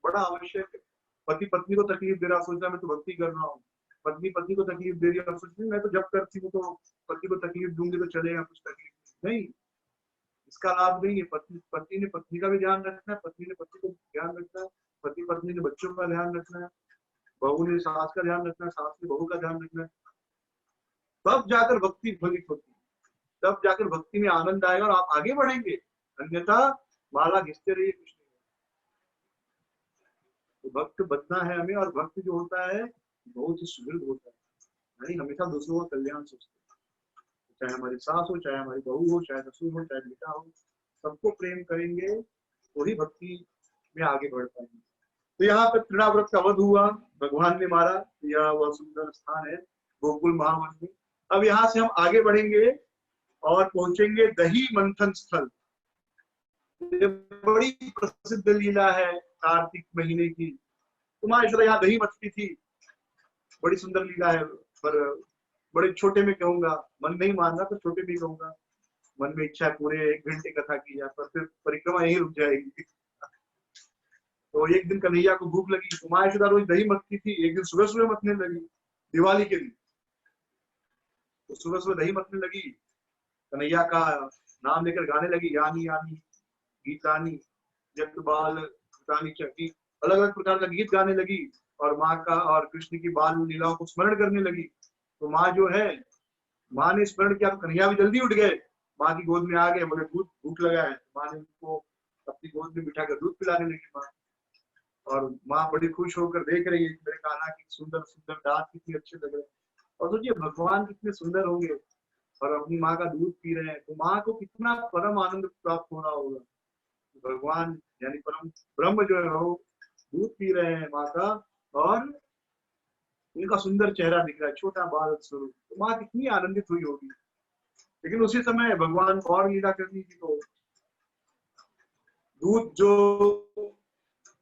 Speaker 1: बड़ा आवश्यक है। पति पत्नी को तकलीफ दे रहा, सोच रहा मैं तो भक्ति कर रहा हूँ, पत्नी पति को तकलीफ दे रही है और सोच रही मैं तो जब करती हूँ तो पति को तकलीफ दूंगी तो चलेगा, कुछ तकलीफ नहीं, इसका लाभ नहीं है। पति ने पत्नी का भी ध्यान रखना है, पत्नी ने पति को ध्यान रखना है, पति पत्नी ने बच्चों का ध्यान रखना है, बहू ने सास का ध्यान रखना है, सास ने बहू का ध्यान रखना है। तब जाकर भक्ति फलित होती है, तब जाकर भक्ति में आनंद आएगा और आप आगे बढ़ेंगे, अन्यथा माला घिसते रहिए कुछ नहीं। तो भक्त बनना है हमें, और भक्त जो होता है बहुत ही सुदृढ़ होता है, नहीं हमेशा दूसरों का कल्याण सोचते हैं, चाहे हमारी सास हो, चाहे हमारी बहू हो, चाहे ससुर हो, चाहे बेटा हो, सबको प्रेम करेंगे तो ही भक्ति में आगे बढ़ पाएंगे। तो यहाँ पर तृणाव्रत का वध हुआ, भगवान ने मारा, यह वह सुंदर स्थान है गोकुल महावन में। अब यहाँ से हम आगे बढ़ेंगे और पहुंचेंगे दही मंथन स्थल। ये बड़ी प्रसिद्ध लीला है कार्तिक महीने की। तुम्हारे यहाँ दही मचती थी, बड़ी सुंदर लीला है, पर बड़े छोटे में कहूंगा, मन नहीं मान रहा तो छोटे में कहूंगा, मन में इच्छा है पूरे 1 घंटे कथा की जाए, पर फिर परिक्रमा यही रुक जाएगी। तो एक दिन कन्हैया को भूख लगी, उमाशुदा रोज दही मथती थी, एक दिन सुबह सुबह मथने लगी दिवाली के दिन, तो सुबह सुबह दही मथने लगी, कन्हैया का नाम लेकर गाने लगी, यानी यानी गीतानी जब बाल चक्की, अलग अलग प्रकार का गीत गाने लगी और माँ का और कृष्ण की बाल लीलाओं को स्मरण करने लगी। तो माँ जो है, माँ ने स्मरण किया तो कन्हैया भी जल्दी उठ गए, माँ की गोद में आ गए, बोले दूध भूख लगा है, माँ ने उनको अपनी गोद में बिठाकर दूध पिलाने लगी माँ, और माँ बड़ी खुश होकर देख रही है कि मेरे कान्हा की सुंदर सुंदर दांत कितने अच्छे लग रहे हैं, और सोचिए भगवान कितने सुंदर होंगे और अपनी माँ का दूध पी रहे हैं, तो माँ को कितना परम आनंद प्राप्त हो रहा होगा। भगवान यानी परम ब्रह्म जो है वो दूध पी रहे हैं माँ का, और उनका सुंदर चेहरा दिख रहा है, छोटा बाल स्वरूप, तो माँ कितनी आनंदित हुई होगी। लेकिन उसी समय भगवान को और लीला करनी थी, तो दूध जो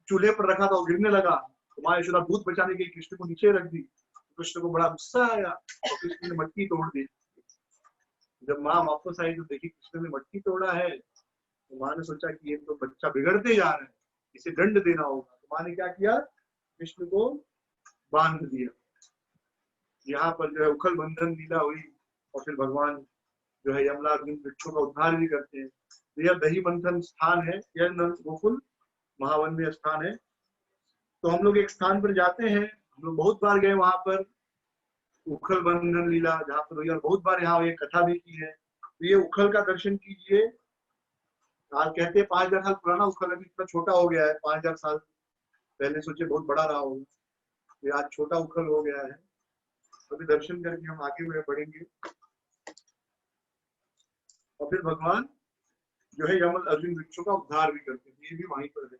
Speaker 1: चूल्हे पर रखा था वो गिरने लगा, तो माँ यशोदा दूध बचाने के लिए कृष्ण को नीचे रख दी, तो कृष्ण को बड़ा गुस्सा आया और कृष्ण ने मटकी तोड़ दी। जब माँ वापस आई तो देखी कृष्ण ने मटकी तोड़ा है, तो माँ ने सोचा कि ये तो बच्चा बिगड़ते जा रहा है, इसे दंड देना होगा। तो माँ ने क्या किया, कृष्ण को बांध दिया। यहाँ पर जो है उखल बंधन लीला हुई, और फिर भगवान जो है यमला वृक्षों का उद्धार भी करते हैं। तो यह दही मंथन स्थान है, यह गोकुल महावन में स्थान है। तो हम लोग एक स्थान पर जाते हैं, हम लोग बहुत बार गए वहां पर, उखल बंधन लीला जहाँ पर हुई, और बहुत बार यहाँ ये कथा भी की है। तो ये उखल का दर्शन कीजिए। आज कहते हैं 5000 साल पुराना उखल, अभी इतना छोटा हो गया है, 5000 साल पहले सोचे बहुत बड़ा रहा होगा, तो आज छोटा उखल हो गया है। अभी दर्शन करके हम आगे में बढ़ेंगे, और फिर भगवान जो है यमल अर्जुन वृक्षों का उद्धार भी करते हैं, ये भी वहीं पर है,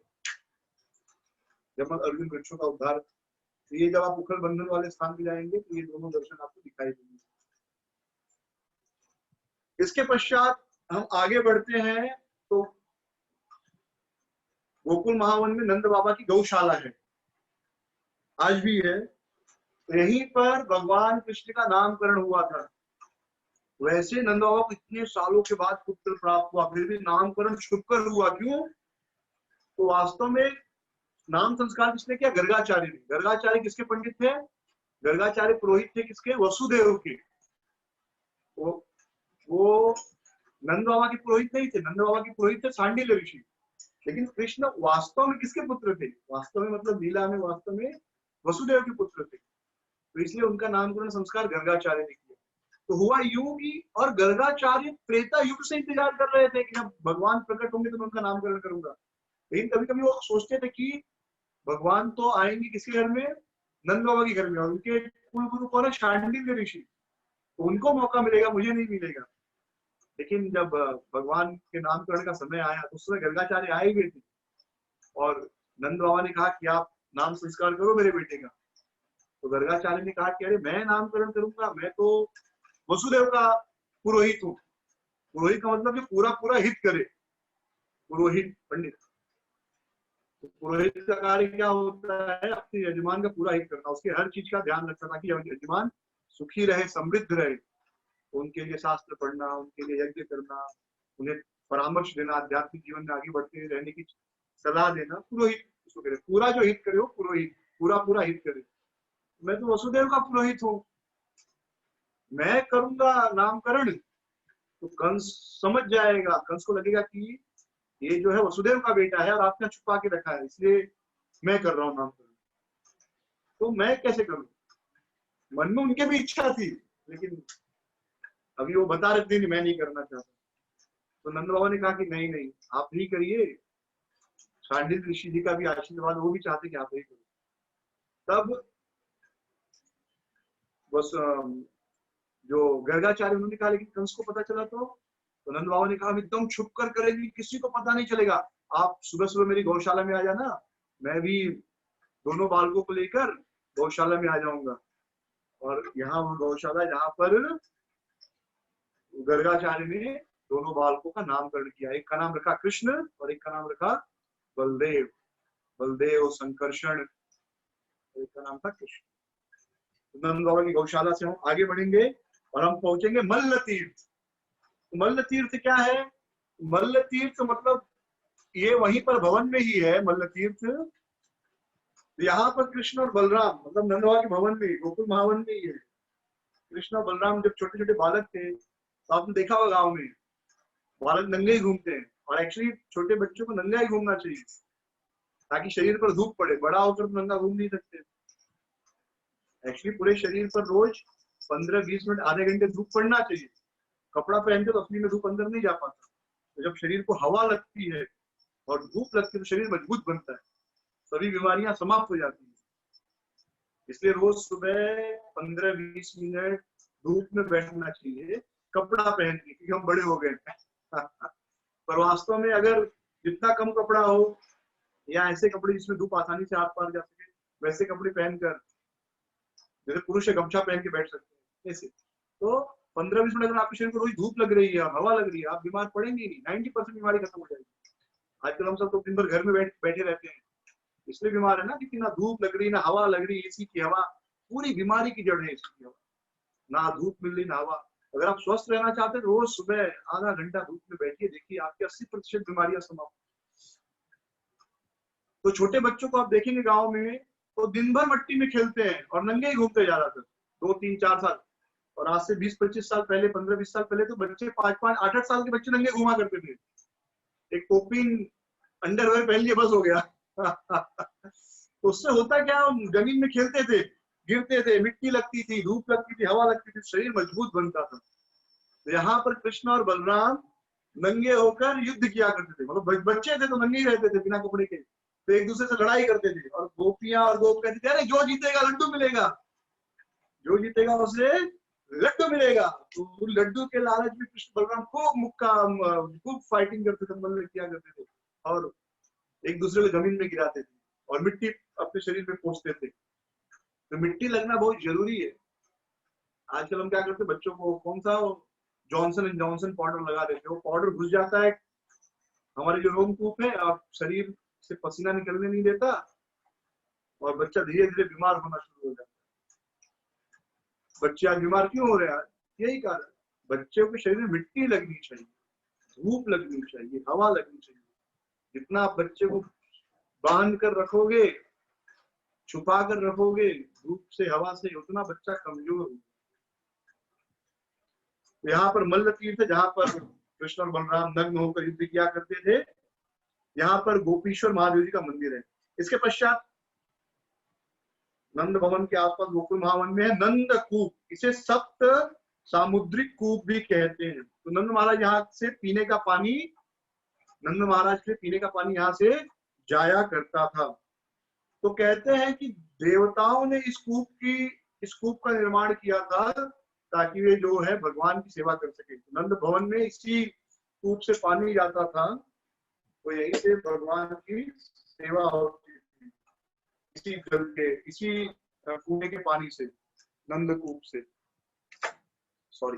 Speaker 1: यमल अर्जुन वृक्षों का उद्धार। तो ये जब आप उखल बंधन वाले स्थान पे जाएंगे तो ये दोनों दर्शन आपको दिखाई देंगे। इसके पश्चात हम आगे बढ़ते हैं, तो गोकुल महावन में नंद बाबा की गौशाला है, आज भी है। तो यहीं पर भगवान कृष्ण का नामकरण हुआ था। वैसे नंद बाबा को इतने सालों के बाद पुत्र प्राप्त हुआ, फिर भी नामकरण छुपकर हुआ। क्यों? तो वास्तव में नाम संस्कार किसने किया? गर्गाचार्य ने। गर्गाचार्य किसके पंडित थे? गर्गाचार्य पुरोहित थे किसके? वसुदेव के। वो नंद बाबा के पुरोहित नहीं थे, नंद बाबा के पुरोहित थे सांडिल्य ऋषि। लेकिन कृष्ण वास्तव में किसके पुत्र थे? वास्तव में मतलब लीला में वास्तव में वसुदेव के पुत्र थे। तो इसलिए उनका नामकरण संस्कार गर्गाचार्य ने किया। तो हुआ यूं कि, और गर्गाचार्य त्रेता युग से इंतजार कर रहे थे कि जब भगवान प्रकट होंगे तो मैं उनका नामकरण करूंगा। लेकिन कभी कभी वो सोचते थे कि भगवान तो आएंगे किसके घर में? नंद बाबा के घर में, और उनके कुल गुरु कौन है? शांडिल्य ऋषि। तो उनको मौका मिलेगा, मुझे नहीं मिलेगा। लेकिन जब भगवान के नामकरण का समय आया तो उस समय गर्गाचार्य आए हुए थे, और नंद बाबा ने कहा कि आप नाम संस्कार करो मेरे बेटे का। तो गर्गाचार्य ने कहा कि अरे मैं नामकरण करूंगा, मैं तो वसुदेव का पुरोहित हूँ। पुरोहित का मतलब कि पूरा पूरा हित करे, पुरोहित पंडित। तो पुरोहित का कार्य क्या होता है? अपने यजमान का पूरा हित करना, उसके हर चीज का ध्यान रखना ताकि यजमान सुखी रहे, समृद्ध रहे। उनके लिए शास्त्र पढ़ना, उनके लिए यज्ञ करना, उन्हें परामर्श देना, आध्यात्मिक जीवन में आगे बढ़ते रहने की सलाह देना, पुरोहित उसको करे। पूरा जो हित करे वो पुरोहित, पूरा पूरा हित करे। मैं तो वसुदेव का पुरोहित हूँ, मैं करूंगा नामकरण तो कंस समझ जाएगा, कंस को लगेगा कि ये जो है वसुदेव का बेटा है और आपने छुपा के रखा है, इसलिए मैं कर रहा हूँ नामकरण। तो मैं कैसे करूं? मन में उनके भी इच्छा थी, लेकिन अभी वो बता रहे थे मैं नहीं करना चाहता। तो नंद बाबा ने कहा कि नहीं नहीं, आप ही करिए। शांडिल्य ऋषि जी का भी आशीर्वाद, वो भी चाहते कि आप ही करो। तब बस जो गर्गाचार्य उन्होंने कहा, लेकिन कंस को पता चला तो नंद बाबा ने कहा एकदम छुप कर करेंगे, किसी को पता नहीं चलेगा। आप सुबह सुबह मेरी गौशाला में आ जाना, मैं भी दोनों बालकों को लेकर गौशाला में आ जाऊंगा। और यहाँ वो गौशाला जहाँ पर गर्गाचार्य ने दोनों बालकों का नामकरण किया। एक का नाम रखा कृष्ण और एक का नाम रखा बलदेव। बलदेव संकर्षण, एक का नाम था कृष्ण। नंद बाबा की गौशाला से हम आगे बढ़ेंगे और हम पहुंचेंगे मल्ल तीर्थ। मल्ल तीर्थ क्या है? मल्ल तीर्थ मतलब ये वहीं पर भवन में ही है मल्ल तीर्थ। यहाँ पर कृष्ण और बलराम, मतलब नंद बाबा के भवन में, गोकुल महावन में ही है। कृष्ण और बलराम जब छोटे छोटे बालक थे तो आपने देखा होगा गाँव में बालक नंगे ही घूमते हैं, और एक्चुअली छोटे बच्चों को नंगा ही घूमना चाहिए ताकि शरीर पर धूप पड़े। बड़ा होकर तो नंगा घूम नहीं सकते। एक्चुअली पूरे शरीर पर रोज 15-20 मिनट, आधे घंटे धूप पड़ना चाहिए। कपड़ा पहनते तो असली में धूप अंदर नहीं जा पाता। तो जब शरीर को हवा लगती है और धूप लगती है तो शरीर मजबूत बनता है, सभी बीमारियां समाप्त हो जाती है। इसलिए रोज सुबह 15-20 मिनट धूप में बैठना चाहिए कपड़ा पहन के, क्योंकि हम बड़े हो गए पर वास्तव में अगर जितना कम कपड़ा हो या ऐसे कपड़े जिसमें धूप आसानी से आर पार जा सके, वैसे कपड़े पहनकर, जैसे पुरुष गमछा पहन के बैठ सकते हैं ऐसे, तो 15-20 मिनट अगर आपके शरीर को रोज धूप लग रही है, हवा लग रही है, आप बीमार पड़ेंगे नहीं। 90% बीमारी खत्म हो जाएगी। आजकल हम सब तो दिन भर घर में बैठे रहते हैं, इसलिए बीमार है ना, क्योंकि ना धूप लग रही, ना हवा लग रही। एसी की हवा पूरी बीमारी की जड़ है। एसी की हवा, ना धूप मिल रही ना हवा। अगर आप स्वस्थ रहना चाहते हैं रोज सुबह आधा घंटा धूप में बैठिए, देखिए आपकी 80% बीमारियां समाप्त। तो छोटे बच्चों को आप देखेंगे गाँव में, तो दिन भर मिट्टी में खेलते हैं और नंगे ही घूमते ज्यादातर 2-3-4 साल। और आज से 20-25 साल पहले, 15-20 साल पहले तो बच्चे 5-5, 8-8 साल के बच्चे नंगे घूमा करते थे। एक टोपी अंडरवेयर पहन लिए बस हो गया तो उससे होता क्या, जमीन में खेलते थे, गिरते थे, मिट्टी लगती थी, धूप लगती थी, हवा लगती थी, शरीर मजबूत बनता था। तो यहाँ पर कृष्ण और बलराम नंगे होकर युद्ध किया करते थे। मतलब बच्चे थे तो नंगे ही रहते थे बिना कपड़े के, तो एक दूसरे से लड़ाई करते थे। और गोपियां और गोप कहते थे अरे जो जीतेगा लड्डू मिलेगा, जो जीतेगा उसे लड्डू मिलेगा। तो लड्डू के लालच में कृष्ण बलराम खूब फाइटिंग करते थे, मल्ल किया करते थे, और एक दूसरे को जमीन में गिराते थे और मिट्टी अपने शरीर में पोंछते थे। तो मिट्टी लगना बहुत जरूरी है। आजकल हम क्या करते हैं, बच्चों को कौन सा जॉनसन एंड जॉनसन पाउडर लगा देते हैं, वो पाउडर घुस जाता है हमारे जो रोमकूप है और शरीर से पसीना निकलने नहीं देता, और बच्चा धीरे धीरे बीमार होना शुरू हो जाता है। बच्चे आज बीमार क्यों हो रहे हैं? यही कारण, बच्चे के शरीर में मिट्टी लगनी चाहिए, धूप लगनी चाहिए, हवा लगनी चाहिए। जितना आप बच्चे को बांध कर रखोगे, छुपा कर रखोगे धूप से, हवा से, उतना बच्चा कमजोर होगा। यहाँ पर मल्ल तीर्थ, जहाँ पर कृष्ण और बलराम नग्न होकर युद्ध किया करते थे, यहाँ पर गोपीश्वर महादेव जी का मंदिर है। इसके पश्चात नंद भवन के आसपास गोकुल महावन में है नंद कूप। इसे सप्त सामुद्रिक कूप भी कहते हैं। तो नंद महाराज यहाँ से पीने का पानी, नंद महाराज के पीने का पानी यहाँ से जाया करता था। तो कहते हैं कि देवताओं ने इस कूप का निर्माण किया था ताकि वे जो है भगवान की सेवा कर सके। नंद भवन में इसी कूप से पानी जाता था, तो यहीं से भगवान की सेवा होती थी, इसी जल के, इसी कुएं के पानी से, नंदकूप से, सॉरी।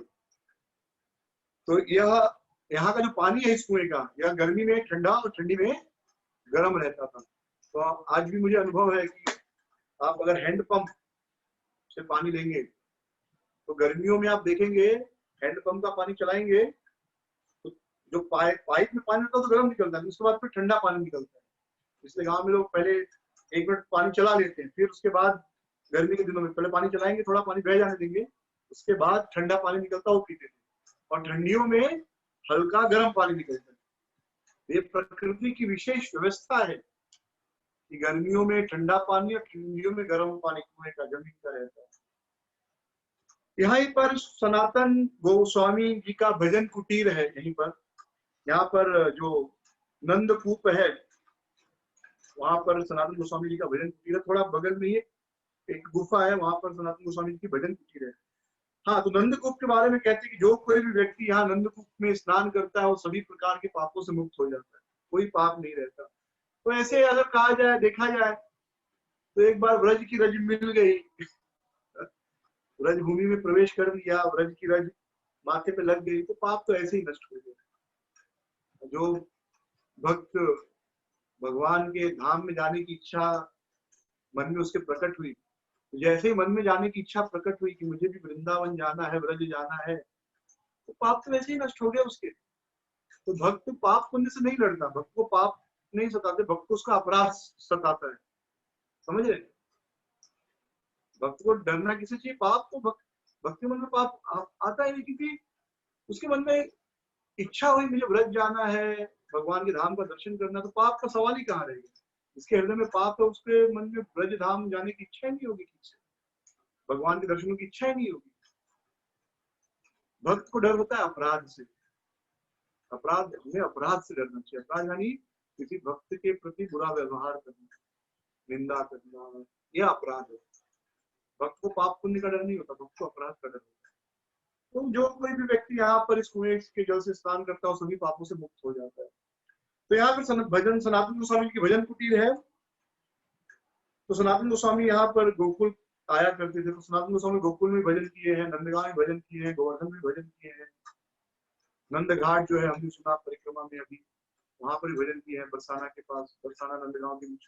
Speaker 1: तो यह यहाँ का जो पानी है इस कुएं का, यह गर्मी में ठंडा और ठंडी में गर्म रहता था। तो आज भी मुझे अनुभव है कि आप अगर हैंडपंप से पानी लेंगे तो गर्मियों में आप देखेंगे हैंडपंप का पानी चलाएंगे तो जो पाइप में पानी होता है तो गर्म निकलता है, उसके बाद फिर ठंडा पानी निकलता है। इसलिए गांव में लोग पहले 1 मिनट पानी चला लेते हैं, फिर उसके बाद गर्मी के दिनों में पहले पानी चलाएंगे, थोड़ा पानी बह जाने देंगे, उसके बाद ठंडा पानी निकलता है वो पीते थे। और ठंडियों में हल्का गर्म पानी निकलता है। ये प्रकृति की विशेष व्यवस्था है कि गर्मियों में ठंडा पानी और ठंडियों में गर्म पानी कुएं का, जमीन का रहता है। यहीं पर सनातन गोस्वामी जी का भजन कुटीर है। यहीं पर, यहाँ पर जो नंदकूप है वहां पर सनातन गोस्वामी जी का भजन कुटीर है। थोड़ा बगल में ही एक गुफा है, वहां पर सनातन गोस्वामी जी की भजन कुटीर है। हाँ, तो नंदकूप के बारे में कहते हैं कि जो कोई भी व्यक्ति यहाँ नंदकूप में स्नान करता है वो सभी प्रकार के पापों से मुक्त हो जाता है, कोई पाप नहीं रहता। तो ऐसे अगर कहा जाए, देखा जाए तो एक बार व्रज की रज मिल गई, व्रज भूमि में प्रवेश कर दिया, व्रज की रज माथे पे लग गई, तो पाप तो ऐसे ही नष्ट हो गए। जो भक्त भगवान के धाम में जाने की इच्छा मन में उसके प्रकट हुई, जैसे ही मन में जाने की इच्छा प्रकट हुई कि मुझे भी वृंदावन जाना है, व्रज जाना है, तो पाप तो वैसे ही नष्ट हो गया उसके। तो भक्त पाप पुण्य से नहीं लड़ता, भक्त को पाप नहीं सताते, भक्त को उसका अपराध सताता है, समझ रहे? भक्त को डरना किसी चाहिए, पाप तो भक्त के मन में पाप आता ही नहीं, क्योंकि उसके मन में इच्छा हुई मुझे व्रज जाना है, भगवान के धाम का दर्शन करना, तो पाप का सवाल ही कहाँ रहेगा। जिसके हृदय में पाप है उसके मन में ब्रज धाम जाने की इच्छा ही नहीं होगी, किसी भगवान के दर्शनों की इच्छा ही नहीं होगी। भक्त को डर होता है अपराध से। अपराध, हमें अपराध से डरना चाहिए। अपराध यानी किसी भक्त के प्रति बुरा व्यवहार करना, निंदा करना, यह अपराध है। भक्त को पाप पुण्य का डर नहीं होता, भक्त को अपराध का डर होता है। तो जो कोई भी व्यक्ति यहाँ पर इस कुएं के जल से स्नान करता है सभी पापों से मुक्त हो जाता है। तो यहाँ पर भजन सनातन गोस्वामी की भजन कुटीर है। तो सनातन गोस्वामी यहाँ पर गोकुल आया करते थे। तो सनातन गोस्वामी गोकुल में भजन किए हैं, नंदगांव में भजन किए हैं, गोवर्धन में भजन किए हैं, नंद घाट जो है हमने सुना परिक्रमा में अभी, वहां पर भजन किए हैं, बरसाना के पास, बरसाना नंदगांव के बीच।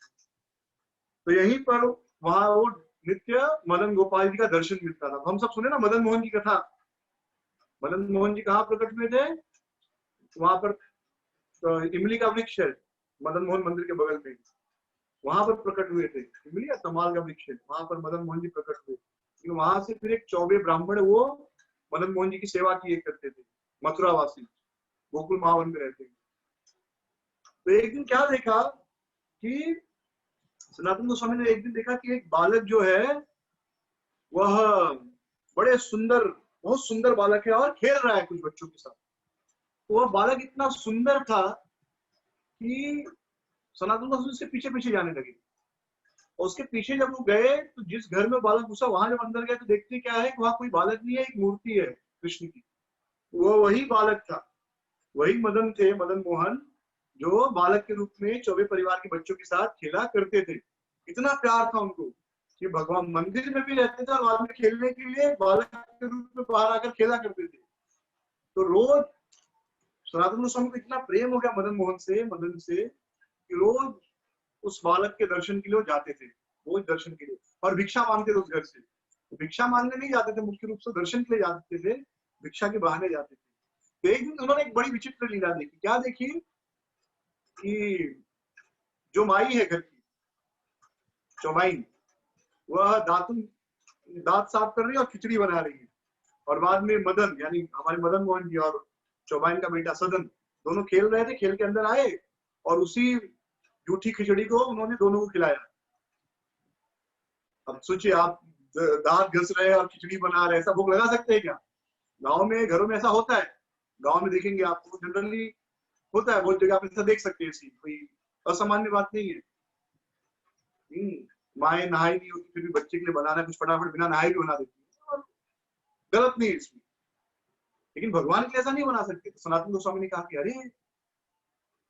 Speaker 1: तो यहीं पर वहां वो नित्य मदन गोपाल जी का दर्शन मिलता था। हम सब सुने ना मदन मोहन की कथा। मदन मोहन जी कहाँ प्रकट हुए थे? वहां पर तो इमली का वृक्ष है मदन मोहन मंदिर के बगल में, वहां पर प्रकट हुए थे। इमली या तमाल का वृक्ष है, वहां पर मदन मोहन जी प्रकट हुए। वहां से फिर एक चौबे ब्राह्मण वो मदन मोहन जी की सेवा किए करते थे, मथुरावासी, गोकुल महावन में रहते हैं। तो एक दिन क्या देखा कि सनातन गोस्वामी ने एक दिन देखा कि एक बालक जो है वह बड़े सुंदर, बहुत सुंदर बालक है और खेल रहा है कुछ बच्चों के साथ। तो वह बालक इतना सुंदर था कि सनातन गोस्वामी उसके पीछे पीछे जाने लगे। और उसके पीछे जब वो गए तो जिस घर में बालक घुसा वहां जब अंदर गए तो देखते क्या है, वहां कोई बालक नहीं है, एक मूर्ति है कृष्ण की। वो वही बालक था, वही मदन थे, मदन मोहन, जो बालक के रूप में चौबे परिवार के बच्चों के साथ खेला करते थे। इतना प्यार था उनको कि भगवान मंदिर में भी रहते थे और बाद में खेलने के लिए बालक के रूप में बाहर आकर खेला करते थे। तो रोज सनातन गोस्वामी को इतना प्रेम हो गया मदन मोहन से, मदन से, कि रोज उस बालक के दर्शन के लिए जाते थे, रोज दर्शन के लिए, और भिक्षा मांगते थे उस घर से। तो भिक्षा मांगने नहीं जाते थे, मुख्य रूप से दर्शन के लिए जाते थे। भिक्षा के बहाने जाते थे। तो एक दिन उन्होंने एक बड़ी विचित्र लीला देखी। क्या देखी कि जो माई है घर की, चौमाइन, वह दांत साफ कर रही है और खिचड़ी बना रही है। और बाद में मदन, यानी हमारे मदन मोहन जी और चौमाइन का बेटा सदन, दोनों खेल रहे थे। खेल के अंदर आए और उसी जूठी खिचड़ी को उन्होंने दोनों को खिलाया। अब सोचिए, आप दांत घस रहे हैं और खिचड़ी बना रहे हैं, ऐसा भूख लगा सकते हैं क्या? गांव में, घरों में ऐसा होता है। गांव में देखेंगे आपको जनरली होता है, बहुत जगह आप ऐसा देख सकते हैं। ऐसी कोई असामान्य बात नहीं है। माएँ नहाई नहीं होती, फिर भी बच्चे के लिए बनाना कुछ फटाफट बिना नहाए भी बना देती है, और गलत नहीं है इसमें। लेकिन भगवान के लिए ऐसा नहीं बना सकते। तो सनातन गोस्वामी ने कहा कि अरे,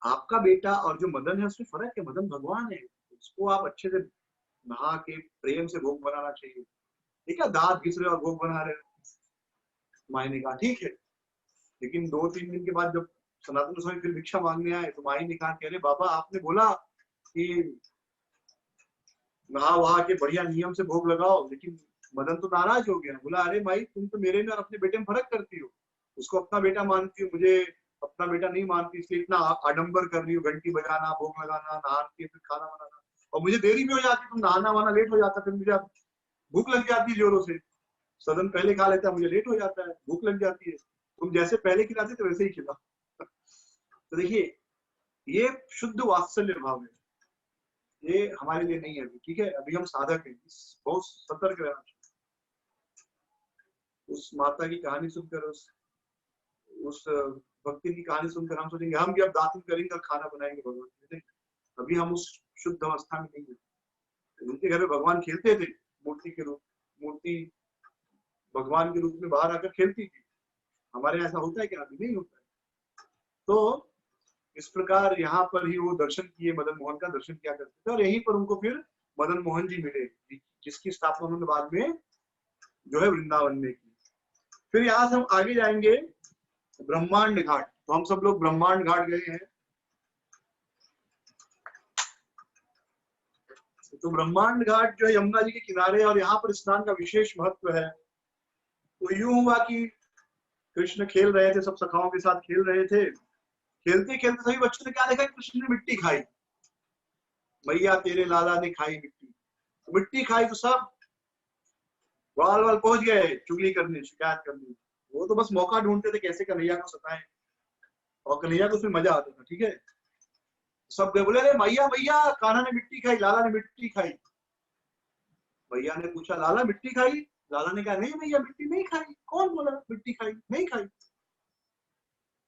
Speaker 1: आपका बेटा और जो मदन है उसमें फर्क है। मदन भगवान है, उसको आप अच्छे से नहा के प्रेम से भोग बनाना चाहिए। ठीक है, दांत घिस रहे और भोग बना रहे। माई ने कहा ठीक है। लेकिन 2-3 दिन के बाद जब सनातन गोस्वामी फिर भिक्षा मांगने आए, तो माई ने कहा कि अरे बाबा, आपने बोला कि नहा वहा के बढ़िया नियम से भोग लगाओ, लेकिन मदन तो नाराज हो गया। बोला अरे माई, तुम तो मेरे में और अपने बेटे में फर्क करती हो। उसको अपना बेटा मानती हो, मुझे अपना बेटा नहीं मानती, इसलिए इतना आडंबर कर रही हो। घंटी बजाना, भोग लगाना, नहा के फिर खाना बनाना, और मुझे देरी भी हो जाती, तुम नहाना वाना लेट हो जाता, फिर मुझे भूख लग जाती जोरों से। सदन पहले खा लेता, मुझे लेट हो जाता है, भूख लग जाती है। तुम जैसे पहले खिलाते थे वैसे ही खिलाओ। तो देखिए, ये शुद्ध वात्सल्य भाव है। ये हमारे लिए नहीं है अभी, ठीक है। अभी हम साधक हैं, बहुत सतर्क रहना चाहिए। उस माता की कहानी सुनकर, उस भक्ति की कहानी सुनकर हम सोचेंगे हम भी अब दातुन करेंगे और खाना बनाएंगे भगवान के लिए। अभी हम उस शुद्ध अवस्था में नहीं है। उनके घर में भगवान खेलते थे, मूर्ति भगवान के रूप में बाहर आकर खेलती थी। हमारे यहाँ ऐसा होता है क्या? अभी नहीं होता है। तो इस प्रकार यहाँ पर ही वो दर्शन किए, मदन मोहन का दर्शन किया करते थे, और यहीं पर उनको फिर मदन मोहन जी मिले, जिसकी स्थापना उन्होंने बाद में जो है वृंदावन में की। फिर यहाँ से हम आगे जाएंगे ब्रह्मांड घाट। तो हम सब लोग ब्रह्मांड घाट गए हैं। तो ब्रह्मांड घाट जो है यमुना जी के किनारे, और यहाँ पर स्नान का विशेष महत्व है। तो यूं हुआ कि कृष्ण खेल रहे थे, सब सखाओं के साथ खेल रहे थे। खेलते खेलते सभी बच्चों ने क्या देखा, कृष्ण ने मिट्टी खाई। भैया तेरे लाला ने खाई मिट्टी। तो मिट्टी खाई तो सब बाल बाल पहुंच गए चुगली करने, शिकायत करने। वो तो बस मौका ढूंढते थे कैसे कन्हैया को सताएं, और कन्हैया को उसमें मजा आता था, ठीक है। सब गए, बोले अरे भैया भैया, कान्हा ने मिट्टी खाई, लाला ने मिट्टी खाई। भैया ने पूछा लाला मिट्टी खाई? लाला ने कहा नहीं भैया, मिट्टी नहीं खाई। कौन बोला मिट्टी खाई? नहीं खाई।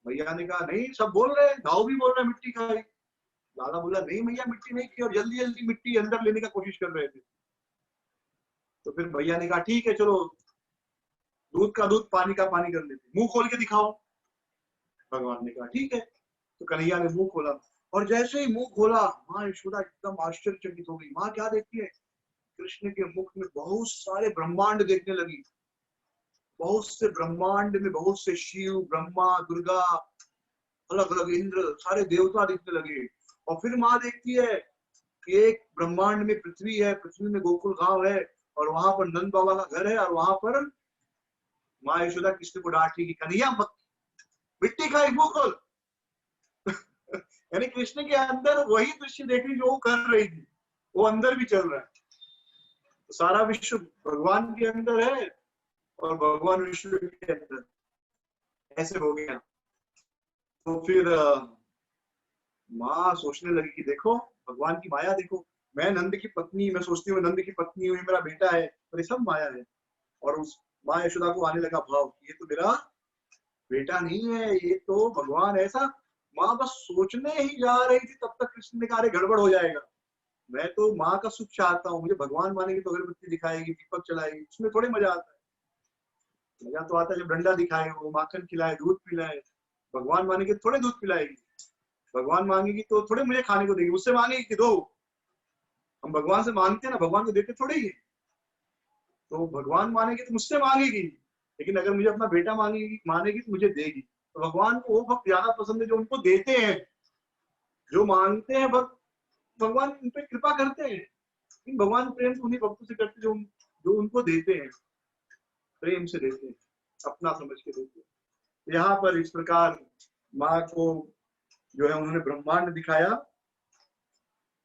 Speaker 1: भैया ने कहा नहीं, सब बोल रहे हैं, गाँव भी बोल रहे हैं मिट्टी खाई। लाला बोला नहीं भैया, मिट्टी नहीं खाई, और जल्दी जल्दी मिट्टी अंदर लेने का कोशिश कर रहे थे। तो फिर भैया ने कहा ठीक है, चलो दूध का दूध, पानी का पानी कर लेते, मुंह खोल के दिखाओ। भगवान ने कहा ठीक है। तो कन्हैया ने मुंह खोला, और जैसे ही मुंह खोला, माँ यशोदा एकदम आश्चर्यचकित हो गई। माँ क्या देखती है? कृष्ण के मुख में बहुत सारे ब्रह्मांड देखने लगी। बहुत से ब्रह्मांड में बहुत से शिव, ब्रह्मा, दुर्गा, अलग अलग इंद्र, सारे देवता दिखने लगे। और फिर माँ देखती है कि एक ब्रह्मांड में पृथ्वी है, पृथ्वी में गोकुल गांव है, और वहां पर नंद बाबा का घर है, और वहां पर माँ यशोदा कृष्ण को डांट रही कि कन्हैया मत मिट्टी खाई, मुंह खोल। यानी कृष्ण के अंदर वही दृश्य देख रही जो वो कर रही थी, वो अंदर भी चल रहा है। तो सारा विश्व भगवान के अंदर है, और भगवान विश्व के अंदर, ऐसे हो गया। तो फिर माँ सोचने लगी कि देखो भगवान की माया देखो, मैं नंद की पत्नी, मैं सोचती हूँ नंद की पत्नी हुई, मेरा बेटा है, पर ये सब माया है। और उस माँ यशोदा को आने लगा भाव, ये तो मेरा बेटा नहीं है, ये तो भगवान। ऐसा माँ बस सोचने ही जा रही थी, तब तक कृष्ण ने कहा अरे गड़बड़ हो जाएगा। मैं तो माँ का सुख चाहता हूँ, मुझे भगवान मानेगी तो अगरबत्ती दिखाएगी, दीपक चलाएगी, उसमें थोड़े मजा आता है। मजा तो आता है जब डंडा दिखाए, वो माखन खिलाए, दूध पिलाए। भगवान मानेगी थोड़े दूध पिलाएगी, भगवान मांगेगी तो थोड़े मुझे खाने को देगी, मुझसे मांगेगी कि दो। हम भगवान से मांगते हैं ना, भगवान को देते थोड़े ही। तो भगवान मानेगी तो मुझसे मांगेगी, लेकिन अगर मुझे अपना बेटा मानेगी तो मुझे देगी। तो भगवान को वो भक्त ज्यादा पसंद है जो उनको देते हैं, जो मांगते हैं भक्त, भगवान उन पर कृपा करते हैं। भगवान प्रेम उन्हीं भक्तों से करते जो उनको देते हैं, प्रेम से देते हैं। अपना समझ के देखिए। यहाँ पर इस प्रकार माँ को जो है उन्होंने ब्रह्मांड दिखाया,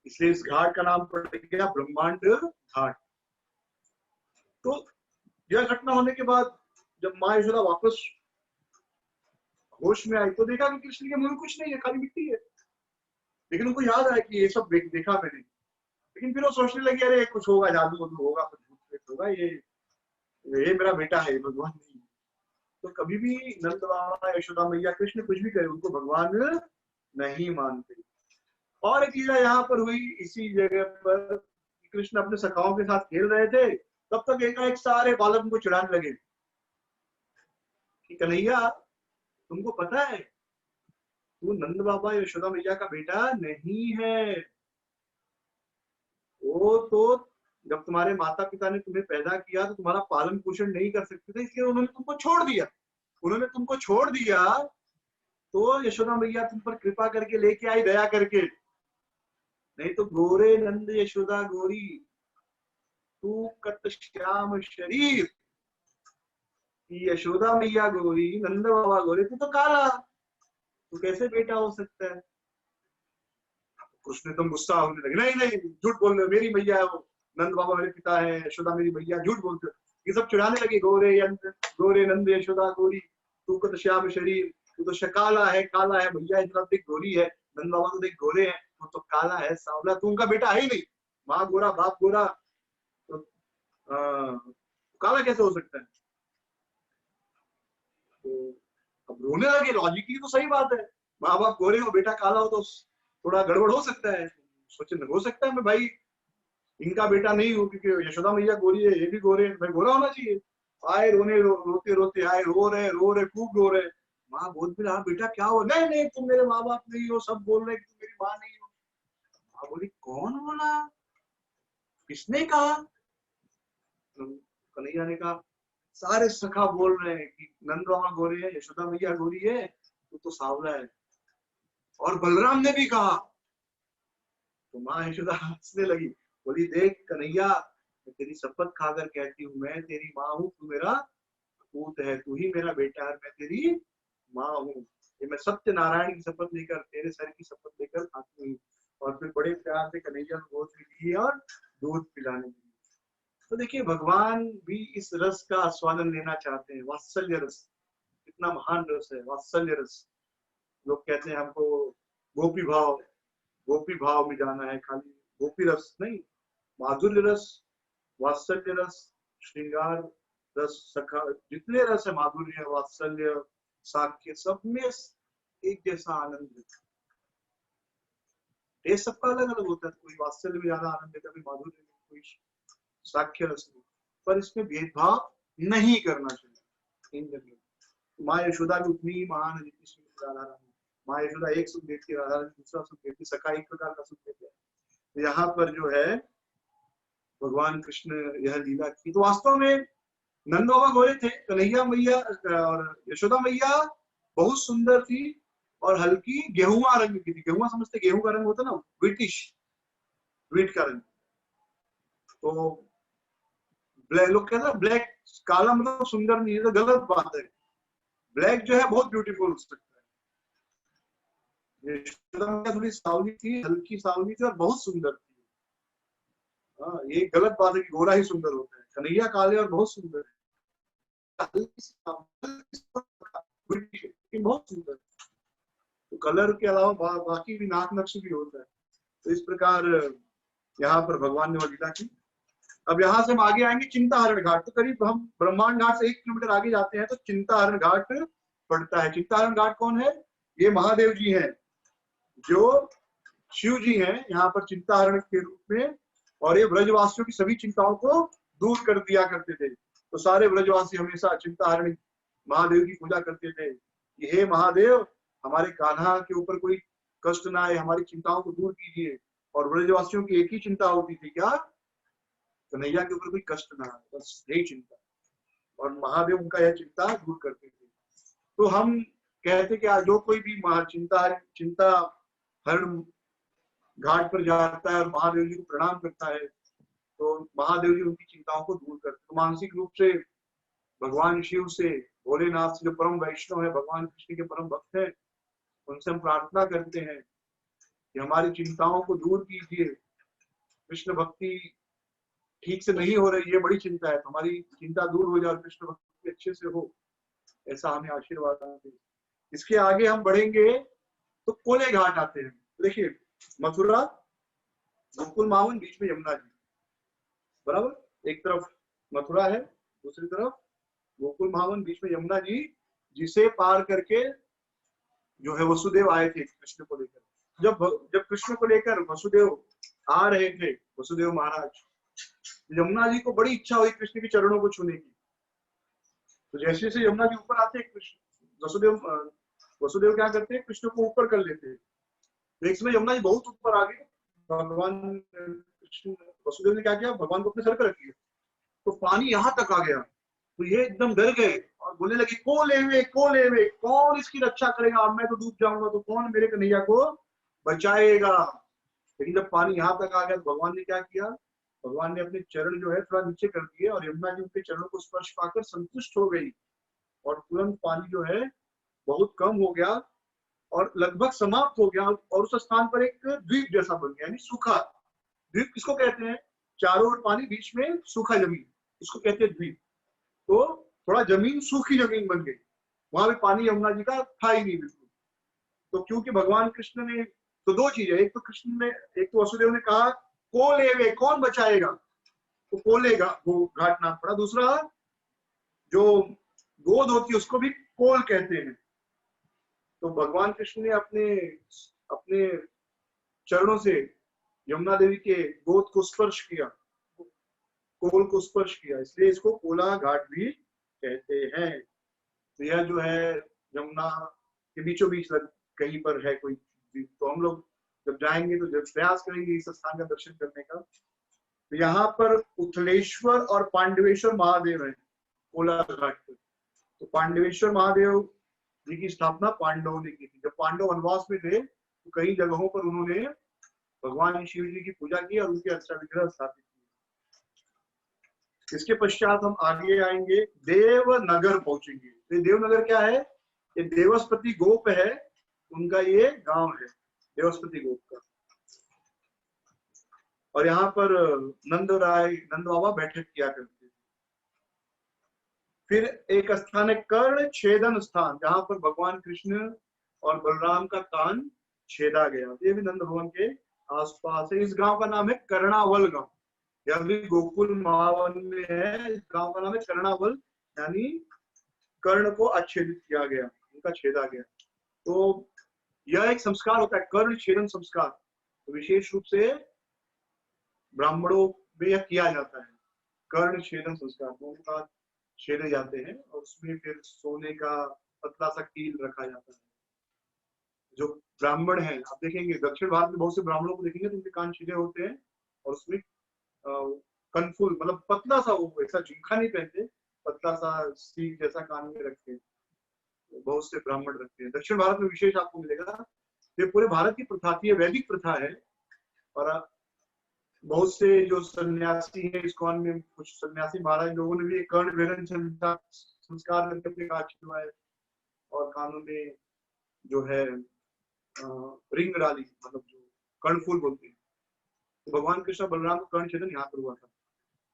Speaker 1: इसलिए इस घाट का नाम पड़ गया ब्रह्मांड घाट। तो यह घटना होने के बाद जब माँ यशोदा वापस होश में आई तो देखा कि कृष्ण के मुंह में कुछ नहीं है, खाली मिट्टी है। लेकिन उनको याद आया कि ये सब देखा मैंने। लेकिन फिर वो सोचने लगी, अरे कुछ होगा, जादू वादू होगा, कुछ भूत प्रेत होगा, ये मेरा बेटा है, भगवान नहीं। तो कभी भी नंद बाबा यशोदा मैया कृष्ण कुछ भी करे उनको भगवान नहीं मानते। और एक लीला यहाँ पर हुई इसी जगह पर, कृष्ण अपने सखाओं के साथ खेल रहे थे, तब तक एकाएक सारे बालक उनको चिढ़ाने लगे कि कन्हैया तुमको पता है तू नंद बाबा यशोदा मैया का बेटा नहीं है। वो तो जब तुम्हारे माता पिता ने तुम्हें पैदा किया तो तुम्हारा पालन पोषण नहीं कर सकते थे, इसलिए उन्होंने तुमको छोड़ दिया। उन्होंने तुमको छोड़ दिया तो यशोदा मैया तुम पर कृपा करके लेके आई, दया करके। नहीं तो गोरे नंद यशोदा गोरी, तू कत श्याम शरीर। यशोदा मैया गोरी, नंद बाबा गोरे, तू तो काला, तू कैसे बेटा हो सकता है। कृष्ण तुम गुस्सा होने लगे, नहीं नहीं झूठ बोल रहे हो, मेरी मैया है वो, नंद बाबा मेरे पिता है, यशोदा मेरी मैया, झूठ बोलते हो। ये सब चिढ़ाने लगे, गोरे नंद यशोदा गोरी, तू तो श्याम शरीर, तू तो काला है, काला है, मैया इतना देख गोरी है, नंद बाबा तो देख गोरे हैं, तू तो काला है, सांवला, तू उनका बेटा है ही नहीं। माँ गोरा बाप गोरा, तो काला कैसे हो सकता है। तो अब रोने लगे, लॉजिकली तो सही बात है, माँ बाप गोरे हो बेटा काला हो तो थोड़ा गड़बड़ हो सकता है। सोचे हो सकता है मैं भाई इनका बेटा नहीं हूँ, क्योंकि यशोदा मैया गोरी है, ये भी गोरे, मैं गोरा होना चाहिए। आए रोते रोते आए, रो रहे खूब रो रहे। माँ बोल भी रहा, बेटा क्या हो, नहीं नहीं तुम मेरे माँ बाप नहीं हो, सब बोल रहे तुम मेरी माँ नहीं हो। माँ बोली कौन बोला, किसने कहा। कन्हैया ने कहा सारे सखा बोल रहे हैं कि नंद बाबा गोरे है, यशोदा मैया गोरी है, तू तो सांवला है। और बलराम ने भी कहा। तो माँ यशोदा हंसने लगी, बोली देख कन्हैया, मैं तेरी शपथ खाकर कहती हूँ, मैं तेरी माँ हूँ, तू मेरा पूत है, तू ही मेरा बेटा है, मैं तेरी माँ हूँ। ये मैं सत्य नारायण की शपथ लेकर, तेरे सर की शपथ लेकर खाती हूँ। और फिर बड़े प्यार से कन्हैया को गोद में ली और दूध पिलाने लगी। तो देखिए भगवान भी इस रस का आस्वादन लेना चाहते हैं, वात्सल्य रस। कितना महान रस है वात्सल्य रस। लोग कहते हैं हमको गोपी भाव में जाना है, खाली गोपी रस नहीं, माधुर्य रस, वात्सल्य रस, श्रृंगार रस, सखा, जितने रस है, माधुर्य वात्सल्य साख्य, सब में एक जैसा आनंद है। टेस्ट सबका अलग अलग होता है, कोई वात्सल्य में ज्यादा आनंद देता है, कोई माधुर्य में, कोई साख्य रस में, पर इसमें भेदभाव नहीं करना चाहिए इन जगह। माँ यशोदा भी उतनी ही महान है जितनी श्रीमती राधा रानी। माँ यशोदा एक सुख देती है, राधा रानी दूसरा सुख देती है, सखा एक प्रकार का सुख देते हैं। यहाँ पर जो है भगवान कृष्ण यह लीला की। तो वास्तव में नंद बाबा गोरे थे, कन्हैया मैया और यशोदा मैया बहुत सुंदर थी और हल्की गेहुआ रंग की थी। गेहुआ समझते, गेहूं का रंग होता ना, ब्रिटिश व्हीट का रंग। तो लोग कहते हैं ब्लैक, काला मतलब सुंदर नहीं है, तो गलत बात है। ब्लैक जो है बहुत ब्यूटीफुल हो सकता है। यशोदा मैया थोड़ी सावली थी, हल्की सावली थी और बहुत सुंदर थी। हाँ, ये गलत बात है कि गोरा ही सुंदर होता है। कन्हैया काले और बहुत सुंदर है, बहुत सुंदर। तो कलर के अलावा बाकी भी नाक नक्श भी होता है। तो इस प्रकार यहाँ पर भगवान ने लीला की। अब यहाँ से हम आगे आएंगे चिंताहरण घाट। तो करीब हम ब्रह्मांड घाट से 1 किलोमीटर आगे जाते हैं तो चिंताहरण घाट पड़ता है। चिंताहरण घाट कौन है, ये महादेव जी हैं, जो शिव जी हैं यहाँ पर चिंताहरण के रूप में। और ये ब्रजवासियों की सभी चिंताओं को दूर कर दिया करते थे। तो सारे ब्रजवासी हमेशा चिंताहरण महादेव की पूजा करते थे कि हे महादेव, हमारे कान्हा के ऊपर कोई कष्ट ना आए, हमारी चिंताओं को दूर कीजिए। और ब्रजवासियों की एक ही चिंता होती थी, क्या, कन्हैया के ऊपर कोई कष्ट ना आए, बस यही चिंता। और महादेव उनका यह चिंता दूर करते थे। तो हम कहते कि जो कोई भी चिंता हरण घाट पर जाता है और महादेव जी को प्रणाम करता है तो महादेव जी उनकी चिंताओं को दूर करते। तो मानसिक रूप से भगवान शिव से भोलेनाथ जो परम वैष्णव है, भगवान कृष्ण के परम भक्त है, उनसे हम प्रार्थना करते हैं कि हमारी चिंताओं को दूर कीजिए। कृष्ण भक्ति ठीक से नहीं हो रही है, बड़ी चिंता है, तो हमारी चिंता दूर हो जाए और कृष्ण भक्ति अच्छे से हो, ऐसा हमें आशीर्वाद दें। इसके आगे हम बढ़ेंगे तो कोले घाट आते हैं। देखिए, मथुरा, गोकुल मावन, बीच में यमुना जी, बराबर। एक तरफ मथुरा है, दूसरी तरफ गोकुल मावन, बीच में यमुना जी, जिसे पार करके जो है वसुदेव आए थे कृष्ण को लेकर। जब कृष्ण को लेकर वसुदेव आ रहे थे, वसुदेव महाराज, यमुना जी को बड़ी इच्छा हुई कृष्ण के चरणों को छूने की। तो जैसे जैसे यमुना जी ऊपर आते, कृष्ण वसुदेव क्या करते हैं, कृष्ण को ऊपर कर लेते हैं। तो एक समय यमुना जी बहुत ऊपर आ गए, भगवान कृष्ण, वसुदेव ने क्या किया, भगवान को अपने सर पर रख लिया, तो पानी यहाँ तक आ गया। तो ये एकदम डर गए और बोलने लगे, को लेवे, कौन इसकी रक्षा करेगा, अब मैं तो डूब जाऊंगा, तो कौन मेरे कन्हैया को बचाएगा। लेकिन जब पानी यहाँ तक आ गया तो भगवान ने क्या किया, भगवान ने अपने चरण जो है थोड़ा नीचे कर दिए और यमुना जी उनके चरणों को स्पर्श पाकर संतुष्ट हो गई और तुरंत पानी जो है बहुत कम हो गया और लगभग समाप्त हो गया और उस स्थान पर एक द्वीप जैसा बन गया, यानी सूखा। द्वीप किसको कहते हैं, चारों ओर पानी, बीच में सूखा जमीन, इसको कहते हैं द्वीप। तो थोड़ा जमीन सूखी जमीन बन गई, वहां भी पानी यमुना जी का था ही नहीं बिल्कुल। तो क्योंकि भगवान कृष्ण ने, तो दो चीजें, एक तो कृष्ण ने, एक तो वसुदेव ने कहा को लेवे, कौन बचाएगा, तो को लेगा, वो घाट नाम पड़ा। दूसरा, जो गोद होती है उसको भी कोल कहते हैं। तो भगवान कृष्ण ने अपने अपने चरणों से यमुना देवी के गोद को स्पर्श किया, कोल को स्पर्श किया, इसलिए इसको कोला घाट भी कहते हैं। तो यह जो है यमुना के बीचों बीच कहीं पर है कोई, तो हम लोग जब जाएंगे तो जब प्रयास करेंगे इस स्थान का दर्शन करने का। तो यहाँ पर उथलेश्वर और पांडवेश्वर महादेव है कोला घाट पर। तो पांडवेश्वर महादेव जी की स्थापना पांडवों ने की थी। जब पांडव वनवास में थे तो कई जगहों पर उन्होंने भगवान शिव जी की पूजा की और उनके अर्चा विग्रह स्थापित किए। इसके पश्चात हम आगे आएंगे, देवनगर पहुंचेंगे। तो देवनगर क्या है, ये देवस्पति गोप है, उनका ये गांव है देवस्पति गोप का। और यहाँ पर नंद बाबा बैठक किया करते थे। फिर एक स्थान है कर्ण छेदन स्थान, जहां पर भगवान कृष्ण और बलराम का कान छेदा गया। ये भी नंद भवन के आसपास है। इस गांव का नाम है कर्णावल गांव, यह भी गोकुल मावन में है। इस गांव का नाम है कर्णावल, यानी कर्ण को अच्छेदित किया गया, उनका छेदा गया। तो यह एक संस्कार होता है, कर्ण छेदन संस्कार, तो विशेष रूप से ब्राह्मणों में यह किया जाता है। कर्ण छेदन संस्कार, उनका छेदे जाते हैं और उसमें फिर सोने का पतला सा कील रखा जाता है। जो ब्राह्मण हैं, आप देखेंगे दक्षिण भारत में बहुत से ब्राह्मणों को देखेंगे तो उनके कान छेदे होते हैं और उसमें कनफुल, मतलब पतला सा, वो ऐसा झुमका नहीं पहनते, पतला सा सीख जैसा कान में रखते हैं, बहुत से ब्राह्मण रखते हैं। दक्षिण भारत में विशेष आपको मिलेगा। ये पूरे भारत की प्रथा थी, वैदिक प्रथा है। और बहुत से जो सन्यासी हैं इस्कॉन में, कुछ सन्यासी महाराज लोगों ने भी कर्ण भेदन संस्कार करके अपने कान छिदवाए और कानों में जो है रिंग डाली, मतलब जो कर्णफूल बोलते हैं। तो भगवान कृष्ण बलराम का कर्ण छेदन यहाँ पर हुआ था।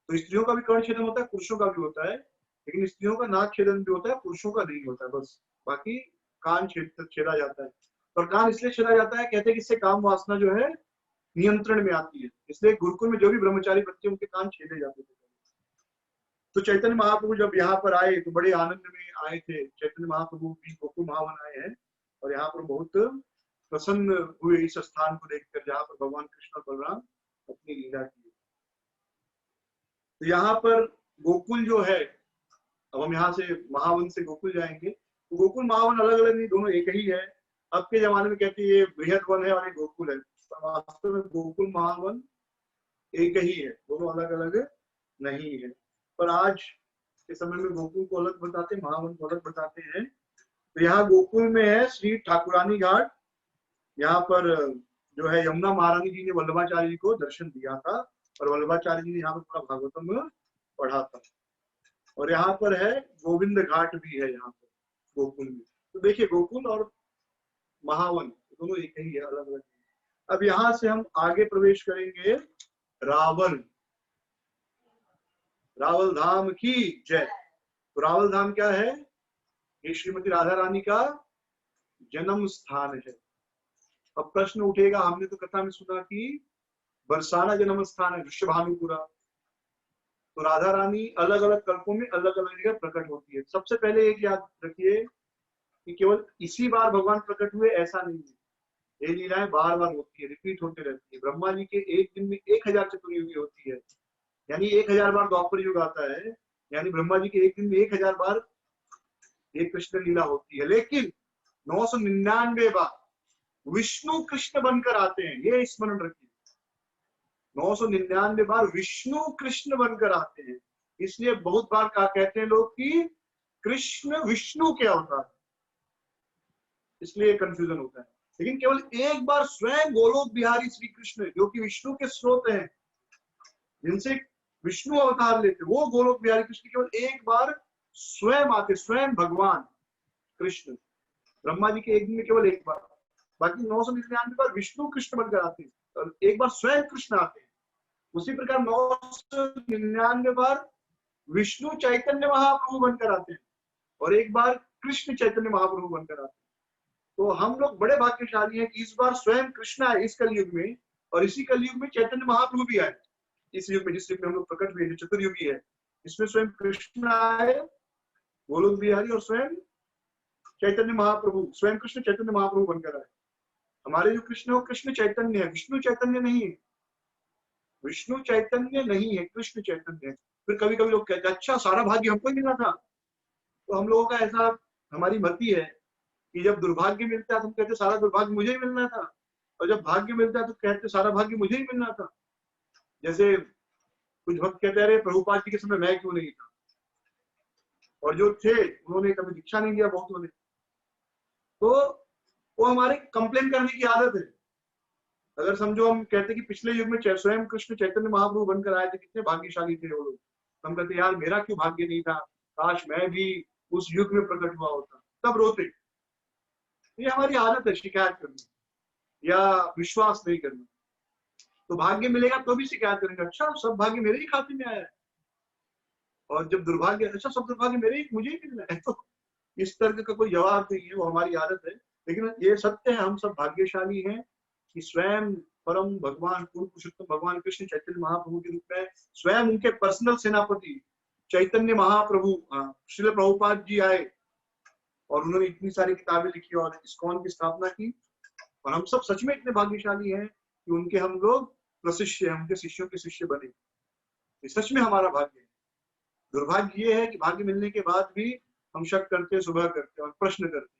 Speaker 1: तो स्त्रियों का भी कर्ण छेदन होता है, पुरुषों का भी होता है, लेकिन स्त्रियों का नाक छेदन भी होता है, पुरुषों का नहीं होता है। बस बाकी कान छेदा जाता है। और कान इसलिए छेदा जाता है, कहते हैं कि इससे काम वासना जो है नियंत्रण में आती है, इसलिए गुरुकुल में जो भी ब्रह्मचारी बच्चे उनके कान छेदे जाते थे। तो चैतन्य महाप्रभु जब यहाँ पर आए तो बड़े आनंद में आए थे। चैतन्य महाप्रभु भी गोकुल महावन आए हैं और यहाँ पर बहुत प्रसन्न हुए इस स्थान को देखकर जहाँ पर भगवान कृष्ण और बलराम अपनी लीला की। तो यहाँ पर गोकुल जो है, अब हम यहाँ से महावन से गोकुल जाएंगे तो गोकुल महावन अलग अलग नहीं, दोनों एक ही है। अब के जमाने में कहते हैं ये बृहद वन है और ये गोकुल है, वास्तव में गोकुल महावन एक ही है, दोनों अलग अलग नहीं है। पर आज के समय में गोकुल को अलग बताते हैं, महावन को अलग बताते हैं। तो यहाँ गोकुल में है श्री ठाकुरानी घाट। यहाँ पर जो है यमुना महारानी जी ने वल्लभाचार्य जी को दर्शन दिया था और वल्लभाचार्य जी ने यहाँ पर पूरा भागवतम पढ़ा था। और यहाँ पर है गोविंद घाट भी है, यहाँ पर गोकुल में। तो देखिए गोकुल और महावन दोनों एक ही है, अलग अलग। अब यहाँ से हम आगे प्रवेश करेंगे रावल, रावल धाम की जय। तो रावल धाम क्या है? ये श्रीमती राधा रानी का जन्म स्थान है। अब प्रश्न उठेगा, हमने तो कथा में सुना कि बरसाना जन्म स्थान है वृषभानुपुरा। तो राधा रानी अलग अलग कल्पों में अलग अलग जगह प्रकट होती है। सबसे पहले एक याद रखिए कि केवल इसी बार भगवान प्रकट हुए ऐसा नहीं है, ये लीलाएं बार बार होती है, रिपीट होती रहती है। ब्रह्मा जी के एक दिन में 1000 चतुर्युगी होती है, यानी 1000 बार द्वापर युग आता है, यानी ब्रह्मा जी के एक दिन में 1000 बार एक कृष्ण लीला होती है। लेकिन 999 बार विष्णु कृष्ण बनकर आते हैं, ये स्मरण रखिए। 999 बार विष्णु कृष्ण बनकर आते हैं। इसलिए बहुत बार कहते हैं लोग कि कृष्ण विष्णु के अवतार, इसलिए कंफ्यूजन होता है। लेकिन केवल एक बार स्वयं गोलोक बिहारी श्री कृष्ण, जो कि विष्णु के स्रोत हैं, जिनसे विष्णु अवतार लेते, वो गोलोक बिहारी कृष्ण केवल एक बार स्वयं आते, स्वयं भगवान कृष्ण। ब्रह्मा जी के एक दिन में केवल एक बार, बाकी 999 बार विष्णु कृष्ण बनकर आते हैं और एक बार स्वयं कृष्ण आते हैं। उसी प्रकार 999 बार विष्णु चैतन्य महाप्रभु बनकर आते हैं और एक बार कृष्ण चैतन्य महाप्रभु बनकर आते हैं। तो हम लोग बड़े भाग्यशाली हैं कि इस बार स्वयं कृष्ण आए इस कलयुग में, और इसी कलयुग में चैतन्य महाप्रभु भी आए। इस युग में, जिस युग में हम लोग प्रकट हुए, जो चतुर्युगी है, इसमें स्वयं कृष्ण आए गोलोक बिहारी और स्वयं चैतन्य महाप्रभु, स्वयं कृष्ण चैतन्य महाप्रभु बनकर आए। हमारे जो कृष्ण है वो कृष्ण चैतन्य है, विष्णु चैतन्य नहीं है। विष्णु चैतन्य नहीं है, कृष्ण चैतन्य है। फिर कभी कभी लोग कहते हैं अच्छा सारा भाग्य हमको ही मिला था। तो हम लोगों का ऐसा, हमारी मति है कि जब दुर्भाग्य मिलता है तो हम कहते सारा दुर्भाग्य मुझे ही मिलना था, और जब भाग्य मिलता है तो कहते सारा भाग्य मुझे ही मिलना था। जैसे कुछ भक्त कहते रहे प्रभुपाद जी के समय मैं क्यों नहीं था, और जो थे उन्होंने कभी दीक्षा नहीं दिया बहुतों ने। तो वो हमारे कंप्लेन करने की आदत है। अगर समझो हम कहते कि पिछले युग में स्वयं कृष्ण चैतन्य महाप्रभु बनकर आए थे, कितने भाग्यशाली थे वो लोग, हम कहते यार मेरा क्यों भाग्य नहीं था, काश मैं भी उस युग में प्रकट हुआ होता, तब रोते। ये हमारी आदत है शिकायत करनी या विश्वास नहीं करना। तो भाग्य मिलेगा तो भी शिकायत करेंगे, अच्छा सब भाग्य मेरे ही खाते में आया है, और जब दुर्भाग्य, अच्छा सब दुर्भाग्य मेरे ही, मुझे ही मिलना है। तो इस तरह का कोई जवाब नहीं है, वो हमारी आदत है। लेकिन ये सत्य है, हम सब भाग्यशाली हैं कि स्वयं परम भगवान पूर्ण पुरुषोत्तम भगवान कृष्ण चैतन्य महाप्रभु के रूप में स्वयं उनके पर्सनल सेनापति चैतन्य महाप्रभु श्रील प्रभुपाद जी आए, और उन्होंने इतनी सारी किताबें लिखी और इस्कॉन की स्थापना की। और हम सब सच में इतने भाग्यशाली हैं कि उनके हम लोग प्रशिष्य हैं, उनके शिष्यों के शिष्य बने। ये सच में हमारा भाग्य है। दुर्भाग्य ये है कि भाग्य मिलने के बाद भी हम शक करते, सुबह करते और प्रश्न करते।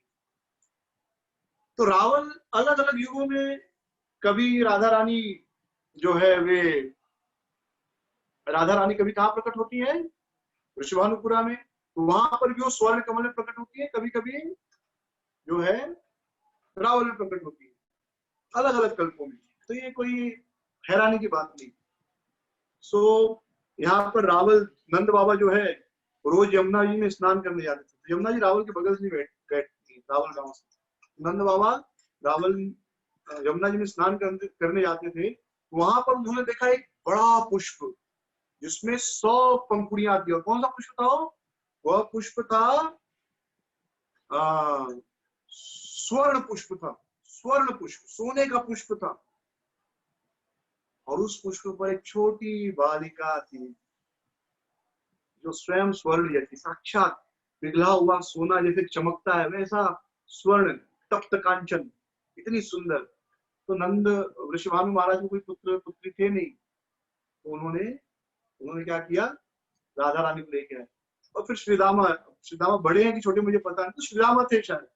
Speaker 1: तो रावण अलग अलग युगों में, कभी राधा रानी जो है वे, राधा रानी कभी कहाँ प्रकट होती है? वृषभानुपुरा में। तो वहां पर भी वो स्वर्ण कमल में प्रकट होती है, कभी कभी जो है रावण में प्रकट होती है, अलग अलग कल्पों में। तो ये कोई हैरानी की बात नहीं। सो यहाँ पर रावल नंद बाबा जो है रोज यमुना जी में स्नान करने जाते थे। तो यमुना जी रावल के बगल से नहीं बैठती, रावल गांव से। नंद बाबा रावल यमुना जी में स्नान करने जाते थे। वहां पर उन्होंने देखा एक बड़ा पुष्प जिसमें 100 पंखुड़ियां थी। और कौन सा पुष्प था? वह पुष्प था स्वर्ण पुष्प था, स्वर्ण पुष्प, सोने का पुष्प था। और उस पुष्प पर एक छोटी बालिका थी जो स्वयं स्वर्ण जैसी, साक्षात पिघला हुआ सोना जैसे चमकता है वैसा स्वर्ण, तप्त कांचन, इतनी सुंदर। तो नंद वृषभानु महाराज को कोई पुत्र पुत्री थे नहीं, तो उन्होंने क्या किया, राधा रानी को लेके आए। और फिर श्रीदामा बड़े हैं कि छोटे मुझे पता नहीं, तो श्रीदामा थे शायद,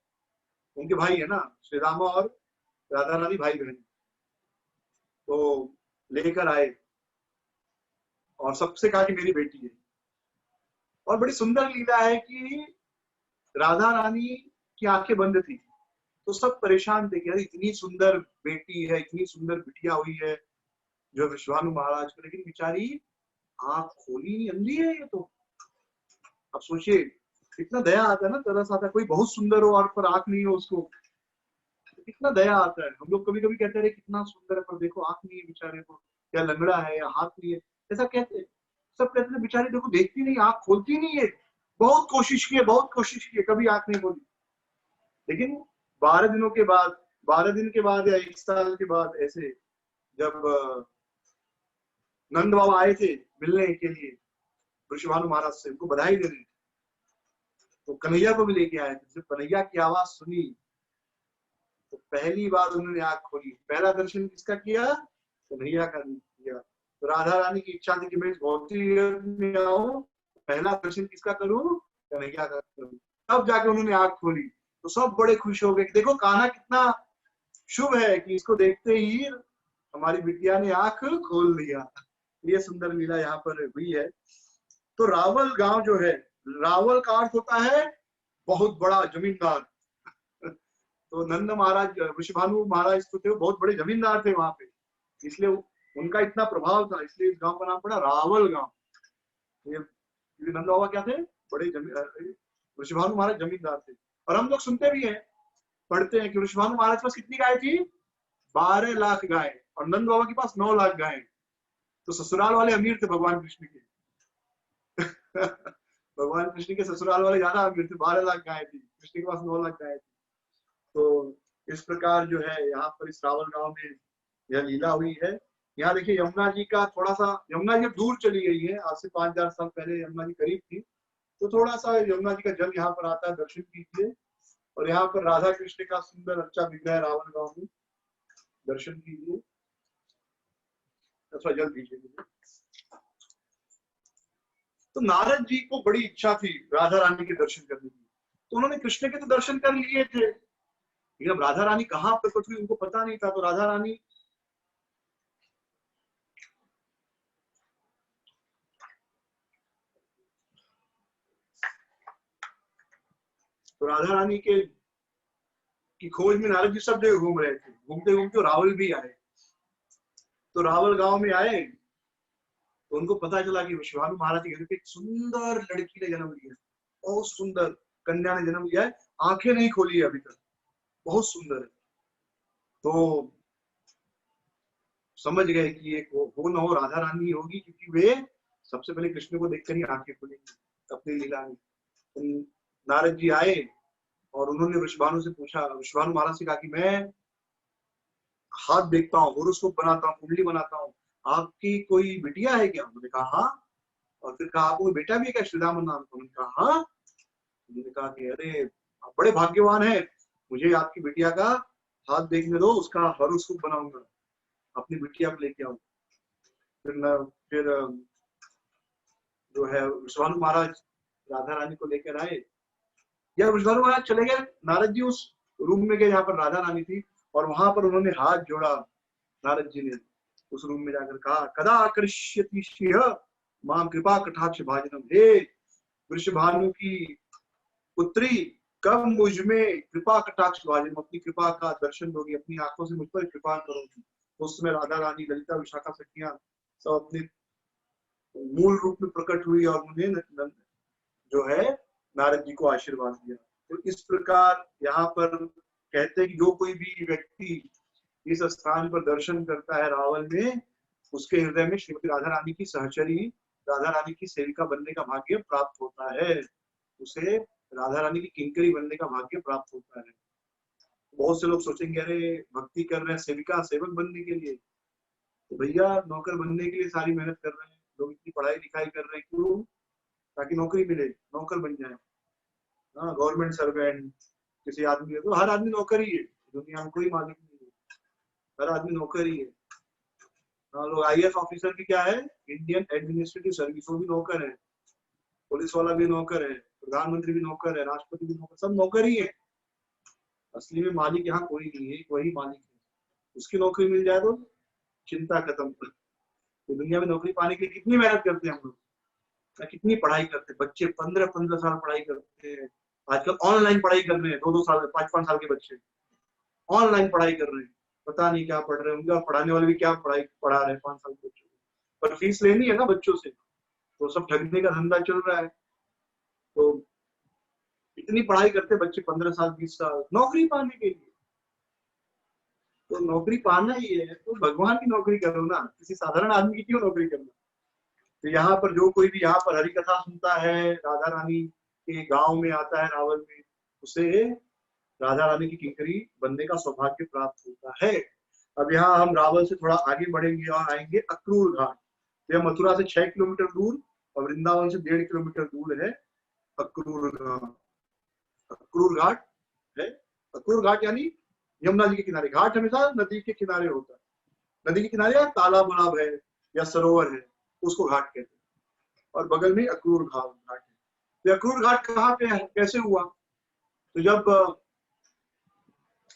Speaker 1: उनके भाई है ना, श्रीदामा और राधा रानी भाई बहन। तो लेकर आए और सबसे कहा कि मेरी बेटी है। और बड़ी सुंदर लीला है कि राधा रानी की आंखें बंद थी, तो सब परेशान थे कि यार इतनी सुंदर बेटी है, इतनी सुंदर बिटिया हुई है जो विश्वानु महाराज को, लेकिन बेचारी आंख खोली नहीं, अंधी है ये तो। अब सोचिए कितना दया आता है ना, तरस आता है। कोई बहुत सुंदर हो और पर आंख नहीं हो उसको, तो कितना दया आता है। हम लोग कभी कभी कहते रहे कितना सुंदर है पर देखो आंख नहीं है बेचारे को, या लंगड़ा है या हाथ नहीं है, ऐसा कहते हैं। सब कहते हैं बेचारे देखो देखती नहीं, आंख खोलती नहीं है, बहुत कोशिश की है, बहुत कोशिश की है, कभी आंख नहीं खोली। लेकिन 12 दिनों के बाद, 12 दिन के बाद या 1 साल के बाद ऐसे जब नंद बाबा आए थे मिलने के लिए ऋषिभानु महाराज से, उनको बधाई देने, तो कन्हैया को भी लेके आए थे। जब कन्हैया की आवाज सुनी तो पहली बार उन्होंने आंख खोली। पहला दर्शन किसका किया? कन्हैया का किया। तो राधा रानी की इच्छा थी कि मैं इस भौतिक में आऊं, पहला दर्शन किसका करूं? कन्हैया का करूं। तब जाके उन्होंने आंख खोली तो सब बड़े खुश हो गए कि देखो कान्हा कितना शुभ है कि इसको देखते ही हमारी बिटिया ने आंख खोल लिया। ये सुंदर लीला यहाँ पर हुई है। तो रावल गांव जो है, रावल का अर्थ होता है बहुत बड़ा जमींदार। तो नंद महाराज, ऋषिभानु महाराज तो थे, बहुत बड़े जमींदार थे वहां पे, इसलिए उनका इतना प्रभाव था, इसलिए इस गांव का नाम पड़ा रावल गांव। ये नंद बाबा क्या थे? बड़े ऋषिभानु महाराज जमींदार थे। और हम लोग सुनते भी हैं, पढ़ते हैं कि ऋषिभानु महाराज के पास कितनी गाय थी? 12 लाख गाय। और नंद बाबा के पास 9 लाख गाय। तो ससुराल वाले अमीर थे भगवान कृष्ण के। भगवान कृष्ण के ससुराल वाले ज्यादा अमीर थे, 12 लाख गाय थी, कृष्ण के पास 9 लाख गाय थी। तो इस प्रकार जो है यहाँ पर इस रावल गांव में यह लीला हुई है। यहाँ देखिए यमुना जी का थोड़ा सा, यमुना जी दूर चली गई है, आज से 5000 साल पहले यमुना जी करीब थी, तो थोड़ा सा यमुना जी का जल यहाँ पर आता है, दर्शन कीजिए। और यहाँ पर राधा कृष्ण का सुंदर अच्छा विग्रह रावल गांव में, दर्शन कीजिए, अथवा जल दीजिए। तो नारद जी को बड़ी इच्छा थी राधा रानी के दर्शन करने की, तो उन्होंने कृष्ण के तो दर्शन कर लिए थे, लेकिन अब राधा रानी कहाँ प्रकट हुई उनको पता नहीं था। तो राधा रानी के की खोज में नारद जी सब जगह घूम रहे थे। घूमते घूमते रावल भी आए। तो रावल गांव में आए तो उनको पता चला कि ऋषिभानु महाराज के घर पे एक सुंदर लड़की ने जन्म लिया, बहुत सुंदर कन्या ने जन्म लिया है, आंखें नहीं खोली है अभी तक, बहुत सुंदर है। तो समझ गए कि एक हो न हो राधा रानी होगी, क्योंकि वे सबसे पहले कृष्ण को देखकर ही आंखें खोलेंगी अपनी लीला में। तो नारद जी आए और उन्होंने ऋषिभानु से पूछा, ऋषिभानु महाराज से कहा कि मैं हाथ देखता हूँ, होरोस्कोप बनाता हूँ, कुंडली बनाता हूँ, आपकी कोई बिटिया है क्या? उन्होंने कहा हाँ। और फिर कहा आपको बेटा भी है क्या श्रीराम नाम का? उन्होंने कहा हाँ। उन्होंने कहा कि अरे आप बड़े भाग्यवान है, मुझे आपकी बिटिया का हाथ देखने दो, उसका होरोस्कोप बनाऊंगा, अपनी बिटिया को लेके आऊंगा। फिर जो है ऋषिभानु महाराज राधा रानी को लेकर आए, या ऋषिभानु महाराज चले गए, नारद जी उस रूम में गए जहाँ पर राधा रानी थी, और वहां पर उन्होंने हाथ जोड़ा। नारद जी ने उस रूम में जाकर कहा, कदा आकर्ष्यति श्रिय माम कृपा कटाक्ष भाजनम, हे वृषभानु की पुत्री, कब मुझ में कृपा कटाक्ष भाजनम, अपनी कृपा का दर्शन दोगी, अपनी आंखों से मुझ पर कृपा करोगी। तो उस समय राधा रानी, ललिता, विशाखा सखियां सब अपने मूल रूप में प्रकट हुई और उन्हें जो है नारद जी को आशीर्वाद दिया। तो इस प्रकार यहाँ पर कहते हैं कि जो कोई भी व्यक्ति इस स्थान पर दर्शन करता है रावल में, उसके हृदय में श्रीमती राधा रानी की सहचरी, राधा रानी की सेविका बनने का भाग्य प्राप्त होता है, उसे राधा रानी की किंकरी बनने का भाग्य प्राप्त होता है। बहुत से लोग सोचेंगे अरे भक्ति कर रहे हैं सेविका सेवक बनने के लिए, तो भैया नौकर बनने के लिए सारी मेहनत कर रहे हैं लोग, इतनी पढ़ाई लिखाई कर रहे हैं, क्यों? ताकि नौकरी मिले, नौकर बन जाए। हाँ, गवर्नमेंट सर्वेंट किसी आदमी है तो हर आदमी नौकर ही है, दुनिया में कोई मालिक नहीं है, हर आदमी नौकर ही है। हाँ, लोग IAS ऑफिसर भी क्या है? इंडियन एडमिनिस्ट्रेटिव सर्विस, वो भी नौकर है, पुलिस वाला भी नौकर है, प्रधानमंत्री भी नौकर है, राष्ट्रपति भी नौकर, सब नौकर ही है। असली में मालिक यहाँ कोई नहीं है, वही मालिक है। उसकी नौकरी मिल जाए तो चिंता खत्म। तो दुनिया में नौकरी पाने के लिए कितनी मेहनत करते हैं हम लोग, कितनी पढ़ाई करते हैं, बच्चे 15-15 साल पढ़ाई करते हैं। आजकल ऑनलाइन पढ़ाई कर रहे हैं, 2-2 साल 5-5 साल के बच्चे ऑनलाइन पढ़ाई कर रहे हैं, पता नहीं क्या पढ़ रहे होंगे, और पढ़ाने वाले भी क्या पढ़ाई पढ़ा रहे हैं 5 साल के बच्चों को। पर फीस लेनी है ना बच्चों से, तो सब ठगने का धंधा चल रहा है। कितनी पढ़ाई करते बच्चे, 15 साल 20 साल नौकरी पाने के लिए। तो नौकरी पाना ही है तो भगवान की नौकरी करो ना, किसी साधारण आदमी की क्यों नौकरी करना। तो यहाँ पर जो कोई भी यहाँ पर हरि कथा सुनता है, राधा रानी के गांव में आता है रावण में, उसे राधा रानी की किंकरी बनने का सौभाग्य प्राप्त होता है। अब यहाँ हम रावण से थोड़ा आगे बढ़ेंगे और आएंगे अक्रूर घाट। यह मथुरा से 6 किलोमीटर दूर और वृंदावन से 1.5 किलोमीटर दूर है अक्रूर घाट। अक्रूर घाट है, अक्रूर घाट यानी यमुना जी के किनारे। घाट हमेशा नदी के किनारे होता है, नदी के किनारे तालाब उलाब है या सरोवर है, उसको घाट कहते हैं। और बगल में अक्रूर घाट है। तो अक्रूर घाट कहाँ पे है, कैसे हुआ? तो जब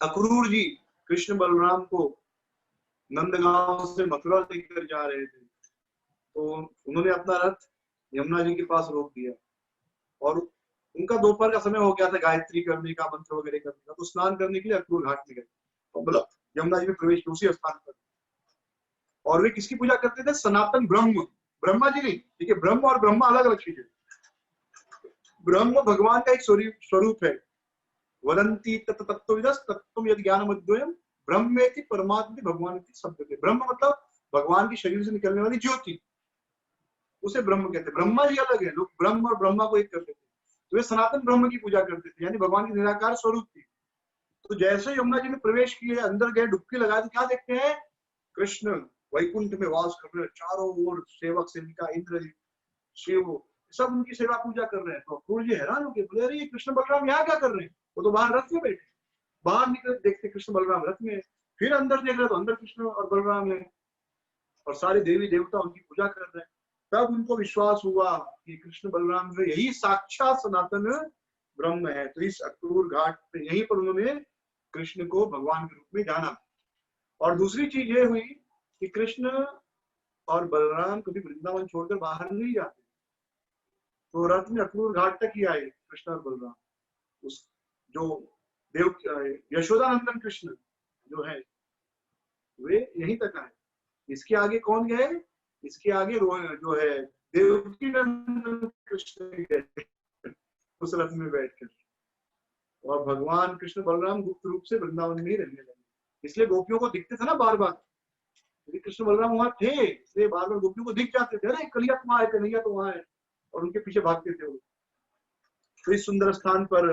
Speaker 1: अक्रूर जी कृष्ण बलराम को नंदगांव से मथुरा लेकर जा रहे थे, तो उन्होंने अपना रथ यमुना जी के पास रोक दिया और उनका दोपहर का समय हो गया था गायत्री करने का, मंत्र वगैरह करने का। तो स्नान करने के लिए अक्रूर घाट में गए और मतलब यमुना जी में प्रवेश उसी स्थान पर। और वे किसकी पूजा करते थे? सनातन ब्रह्म, ब्रह्मा जी नहीं, ठीक है, ब्रह्म और ब्रह्मा अलग अलग चीज है। ब्रह्म भगवान का एक स्वरूप है। वदंती तत्त्वविदस् तत्त्वं यद् ज्ञानमद्वयम् ब्रह्मेति परमात्मेति भगवानेति शब्दते। ब्रह्म मतलब भगवान के शरीर से निकलने वाली ज्योति, उसे ब्रह्म कहते हैं। ब्रह्मा जी अलग है, लोग ब्रह्म और ब्रह्मा को एक करते थे। तो वे सनातन ब्रह्म की पूजा करते थे, यानी भगवान की निराकार स्वरूप थी। तो जैसे यमुना जी में प्रवेश किए, अंदर गए, डुबकी लगाए, तो क्या देखते हैं? कृष्ण वैकुंठ में वास कर रहे हैं, चारों ओर सेवक सेविका, इंद्र जी, शिव, सब उनकी सेवा पूजा कर रहे हैं। तो अक्रूर जी हैरान हो गए, बोले अरे ये कृष्ण बलराम यहाँ क्या कर रहे हैं? वो तो बाहर रथ में बैठे। बाहर निकल देखते कृष्ण बलराम रथ में, फिर अंदर देख रहे तो अंदर कृष्ण और बलराम है और सारे देवी देवता उनकी पूजा कर रहे हैं। तब उनको विश्वास हुआ कि कृष्ण बलराम जो यही साक्षात सनातन ब्रह्म है। तो इस अक्रूर घाट पे यहीं पर उन्होंने कृष्ण को भगवान के रूप में जाना। और दूसरी चीज ये हुई कि कृष्ण और बलराम कभी वृंदावन छोड़कर बाहर नहीं जाते, तो रथ में अक्रूर घाट तक ही आए कृष्ण और बलराम। उस जो देव यशोदानंदन कृष्ण जो है वे यहीं तक आए। इसके आगे कौन गए? इसके आगे जो है देवकी नंदन कृष्ण गए उस रथ में बैठकर। और भगवान कृष्ण बलराम गुप्त रूप से वृंदावन में ही रहने लगे। इसलिए गोपियों को दिखते थे ना बार बार, यदि कृष्ण बलराम वहां थे इसलिए बार बार गोपियों को दिख जाते थे, अरे कलिया तो वहां है, कन्हैया तो वहां है, और उनके पीछे भागते थे वो। तो इस सुंदर स्थान पर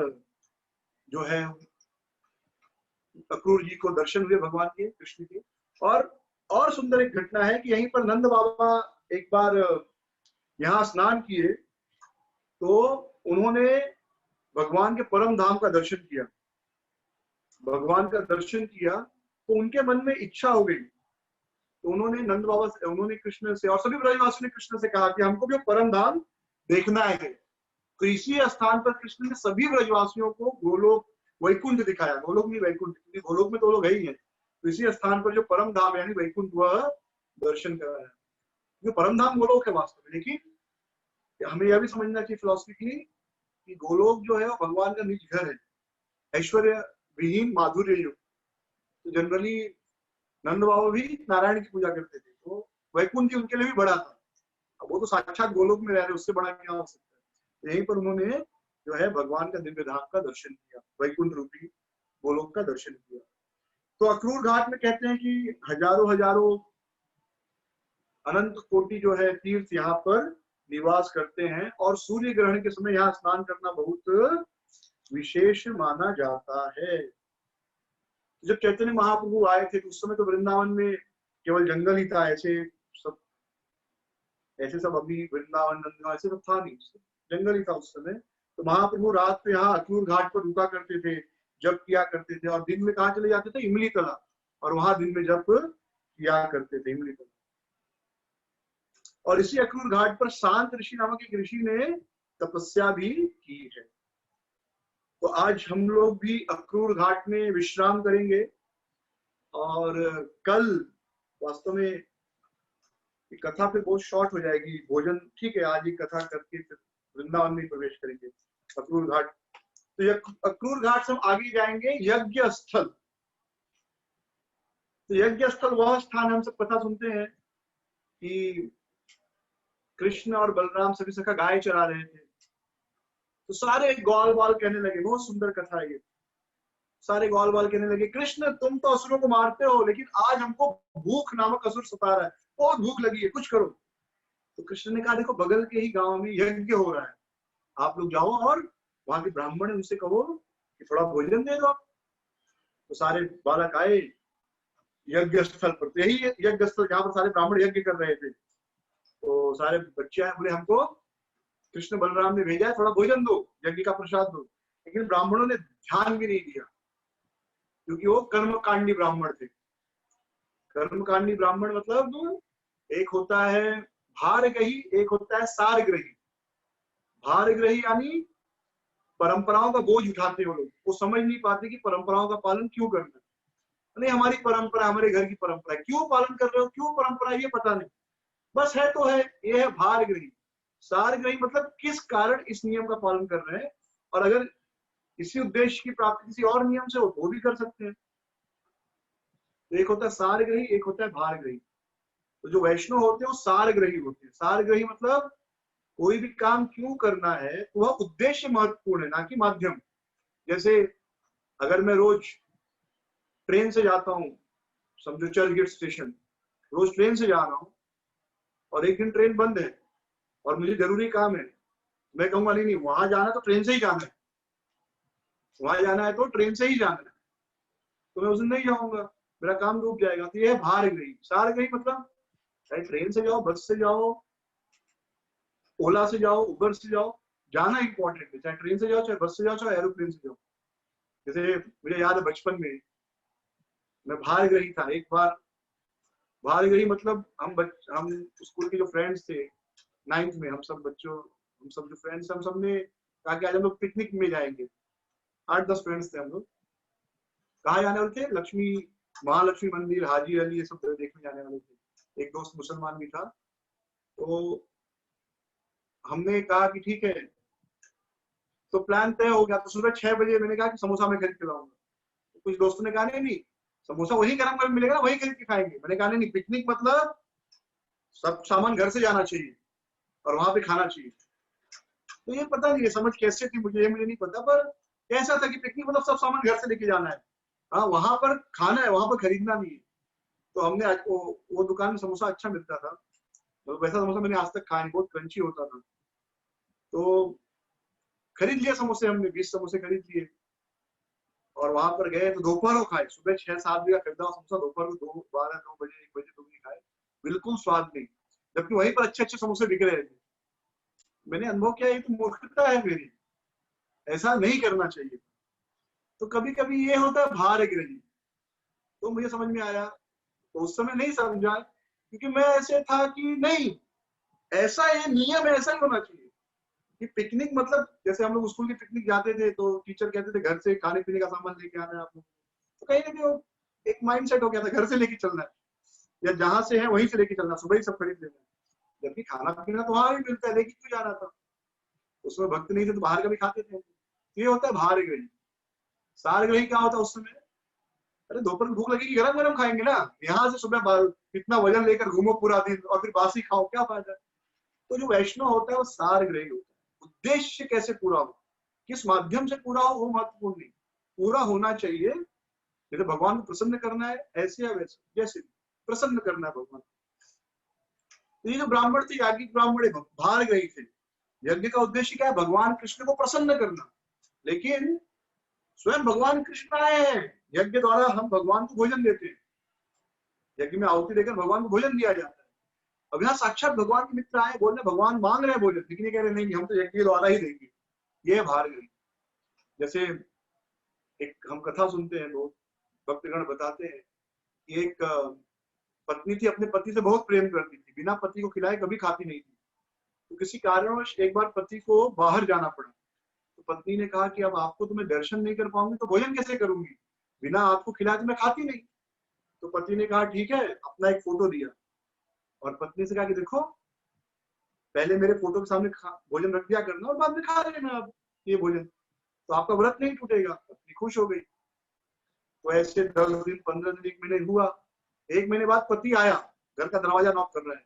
Speaker 1: जो है अक्रूर जी को दर्शन हुए भगवान के, कृष्ण के। और सुंदर एक घटना है कि यहीं पर नंद बाबा एक बार यहाँ स्नान किए तो उन्होंने भगवान के परम धाम का दर्शन किया। भगवान का दर्शन किया तो उनके मन में इच्छा हो गई, तो उन्होंने नंद बाबा से, उन्होंने कृष्ण से और सभी ब्रजवासियों ने कृष्ण से कहा कि हमको भी परम धाम देखना है। तो इसी स्थान पर कृष्ण ने सभी ब्रजवासियों को गोलोक वैकुंठ दिखाया। गोलोक नहीं वैकुंठ, क्योंकि गोलोक में तो लोग है ही है। तो इसी स्थान पर जो परम धाम यानी वैकुंठ वह दर्शन कराया। जो परम धाम गोलोक है वास्तव में, लेकिन हमें यह भी समझना चाहिए फिलोसफिकली कि गोलोक जो है वो भगवान का निज घर है, ऐश्वर्य विहीन माधुर्य युक्त। तो जनरली नंद बाबा भी नारायण की पूजा करते थे, तो वैकुंठ जी उनके लिए भी बड़ा था। अब वो तो साक्षात गोलोक में रह रहे, उससे बड़ा क्या हो सकता है। यहीं पर उन्होंने जो है भगवान का दिव्य धाम का दर्शन किया, वैकुंठ रूपी गोलोक का दर्शन किया। तो अक्रूर घाट में कहते हैं कि हजारों हजारों अनंत कोटि जो है तीर्थ यहाँ पर निवास करते हैं और सूर्य ग्रहण के समय यहाँ स्नान करना बहुत विशेष माना जाता है। जब चैतन्य महाप्रभु आए थे तो उस समय तो वृंदावन में केवल जंगल ही था, ऐसे सब अभी वृंदावन नंदगांव ऐसे सब था नहीं, जंगल ही था उस समय। तो महाप्रभु रात को यहाँ अक्रूर घाट पर रुका करते थे, जप किया करते थे, और दिन में कहाँ चले जाते थे? इमली तला, और वहां दिन में जप किया करते थे इमली तला। और इसी अक्रूर घाट पर शांत ऋषि नामक एक ऋषि ने तपस्या भी की है। तो आज हम लोग भी अक्रूर घाट में विश्राम करेंगे और कल वास्तव में कथा फिर बहुत शॉर्ट हो जाएगी। भोजन ठीक है, आज ही कथा करके फिर वृंदावन में प्रवेश करेंगे अक्रूर घाट। तो अक्रूर घाट से हम आगे जाएंगे यज्ञ स्थल। तो यज्ञ स्थल वह स्थान, हम सब कथा सुनते हैं कि कृष्ण और बलराम सभी सखा गाय चरा रहे थे तो सारे गौल बाल कहने लगे, बहुत सुंदर कथा है ये। सारे गौल बाल कहने लगे, कृष्ण तुम तो असुरों को मारते हो, लेकिन आज हमको भूख नामक असुर सता रहा है, बहुत भूख लगी है, कुछ करो। तो कृष्ण ने कहा, देखो बगल के ही गांव में यज्ञ हो रहा है, आप लोग जाओ और वहां के ब्राह्मण है उनसे कहो कि थोड़ा भोजन दे दो आप। तो सारे बालक आए यज्ञ स्थल पर, तो यही यज्ञ स्थल जहाँ पर सारे ब्राह्मण यज्ञ कर रहे थे। तो सारे बच्चे आए, बोले हमको कृष्ण बलराम ने भेजा है, थोड़ा भोजन दो, यज्ञ का प्रसाद दो। लेकिन ब्राह्मणों ने ध्यान भी नहीं दिया, क्योंकि वो कर्मकांडी ब्राह्मण थे। कर्मकांडी ब्राह्मण मतलब एक होता है भारग्रही, एक होता है सारग्रही। भारग्रही यानी परंपराओं का बोझ उठाते वो लोग, वो समझ नहीं पाते कि परंपराओं का पालन क्यों करना है। नहीं, हमारी परंपरा, हमारे घर की परंपरा, क्यों पालन कर रहे हो, क्यों परंपरा, ये पता नहीं, बस है तो है। ये है भारग्रही। सारग्रही मतलब किस कारण इस नियम का पालन कर रहे हैं, और अगर इसी उद्देश्य की प्राप्ति किसी और नियम से हो तो भी कर सकते हैं। तो एक होता है सारग्रही, एक होता है भारग्रही। तो जो वैष्णव होते हैं वो सारग्रही होते हैं। सारग्रही मतलब कोई भी काम क्यों करना है तो वह उद्देश्य महत्वपूर्ण है, ना कि माध्यम। जैसे अगर मैं रोज ट्रेन से जाता हूँ, समझो चर्चगेट स्टेशन, रोज ट्रेन से जा रहा हूँ, और एक दिन ट्रेन बंद है और मुझे जरूरी काम है, मैं कहूंगा नहीं नहीं वहां जाना है तो ट्रेन से ही जाना है, वहां जाना है तो ट्रेन से ही जाना है, तो मैं उस दिन नहीं जाऊंगा, मेरा काम रुक जाएगा। तो ये है भारग्रही। सारग्रही मतलब चाहे ट्रेन से जाओ, बस से जाओ, ओला से जाओ, उबर से जाओ, जाना इंपॉर्टेंट है, चाहे ट्रेन से जाओ, चाहे बस से जाओ, चाहे एरोप्लेन से जाओ। जैसे मुझे याद है बचपन में मैं भारग्रही था एक बार। भारग्रही मतलब हम स्कूल के जो फ्रेंड्स थे 9th में, हम सब जो फ्रेंड्स, हम सब ने कहा कि आज हम लोग पिकनिक में जाएंगे। 8-10 फ्रेंड्स थे हम लोग। कहाँ जाने वाले थे? लक्ष्मी, महालक्ष्मी मंदिर, हाजी अली, ये सब देखने जाने वाले थे। एक दोस्त मुसलमान भी था, तो हमने कहा कि ठीक है, तो प्लान तय हो गया। तो सुबह 6 बजे मैंने कहा कि समोसा मैं खरीद के लाऊंगा। तो कुछ दोस्तों ने कहा नहीं नहीं, समोसा वही गरम गरम मिलेगा ना, वही खरीद के खाएंगे। मैंने कहा नहीं नहीं, पिकनिक मतलब सब सामान घर से जाना चाहिए और वहां पे खाना चाहिए। तो ये पता नहीं, ये समझ कैसे थी मुझे नहीं पता, पर कैसा था कि पिकनिक मतलब सब सामान घर से लेके जाना है, हाँ वहां पर खाना है, वहां पर खरीदना नहीं है। तो हमने आज वो दुकान में समोसा अच्छा मिलता था, तो वैसा समोसा मैंने आज तक खाया नहीं, बहुत क्रंची होता था। तो खरीद लिया समोसे, हमने 20 समोसे खरीद लिए और वहां पर गए तो दोपहर को खाए। सुबह 6-7 बजे का खरीदा समोसा दोपहर को 2 बजे 1 बजे 2 बजे खाए, बिल्कुल स्वाद नहीं, जबकि वहीं पर अच्छे अच्छे समोसे बिक रहे थे। मैंने अनुभव किया ये तो मूर्खता है मेरी, ऐसा नहीं करना चाहिए। तो कभी कभी ये होता है भारग्रही। तो मुझे समझ में आया, तो उस समय नहीं समझा, क्योंकि मैं ऐसे था कि नहीं, ऐसा ये नियम है, ऐसा ही होना चाहिए कि पिकनिक मतलब जैसे हम लोग स्कूल की पिकनिक जाते थे तो टीचर कहते थे घर से खाने पीने का सामान लेके आना है आप लोग। तो कहीं ना कहीं वो एक माइंड सेट हो गया था, घर से लेके चलना है या जहां से है वहीं से लेके चलना, सुबह ही सब खरीद लेना है। जबकि खाना पीना तो वहां भी मिलता है, लेके क्यों जाना था? उसमें भक्त नहीं थे तो बाहर का भी खाते थे। ये होता है भारग्रही। सारग्रही क्या होता है उस समय? अरे दोपहर को भूख लगेगी, गरम गरम खाएंगे ना, यहाँ से सुबह इतना वजन लेकर घूमो पूरा दिन और फिर बासी खाओ, क्या फायदा? तो जो वैष्णव होता है वो सारग्रही होता है। उद्देश्य कैसे पूरा हो, किस माध्यम से पूरा हो वो महत्वपूर्ण नहीं, पूरा होना चाहिए। जैसे भगवान को प्रसन्न करना है, ऐसे या वैसे, जैसे प्रसन्न करना है भगवान। तो ये जो ब्राह्मण थे, याज्ञिक ब्राह्मण भारग्रही थे। यज्ञ का उद्देश्य क्या है? भगवान कृष्ण को प्रसन्न करना। लेकिन स्वयं भगवान कृष्ण आए हैं, यज्ञ द्वारा हम भगवान को भोजन देते हैं, यज्ञ में आहुति देकर भगवान को भोजन दिया जाता है। अब यहाँ साक्षात भगवान के मित्र आए, बोल रहे भगवान मांग रहे हैं भोजन, लेकिन ये कह रहे नहीं हम तो यज्ञ द्वारा ही देंगे। ये भारग्रही। जैसे एक हम कथा सुनते हैं, लोग भक्तगण बताते हैं कि एक पत्नी थी, अपने पति से बहुत प्रेम करती थी, बिना पति को खिलाए कभी खाती नहीं थी। तो किसी कारणवश एक बार पति को बाहर जाना पड़ा, तो पत्नी ने कहा कि अब आपको तो मैं दर्शन नहीं कर पाऊंगी तो भोजन कैसे करूंगी, बिना आपको खिलाए तो मैं खाती नहीं। तो पति ने कहा ठीक है, अपना एक फोटो दिया और पत्नी से कहा कि देखो पहले मेरे फोटो के सामने भोजन रख दिया करना और बाद में खा लेना आप ये भोजन, तो आपका व्रत नहीं टूटेगा। पत्नी खुश हो गई। तो ऐसे 10 दिन 15 दिन 1 महीने हुआ। 1 महीने बाद पति आया, घर का दरवाजा नॉक कर रहा है,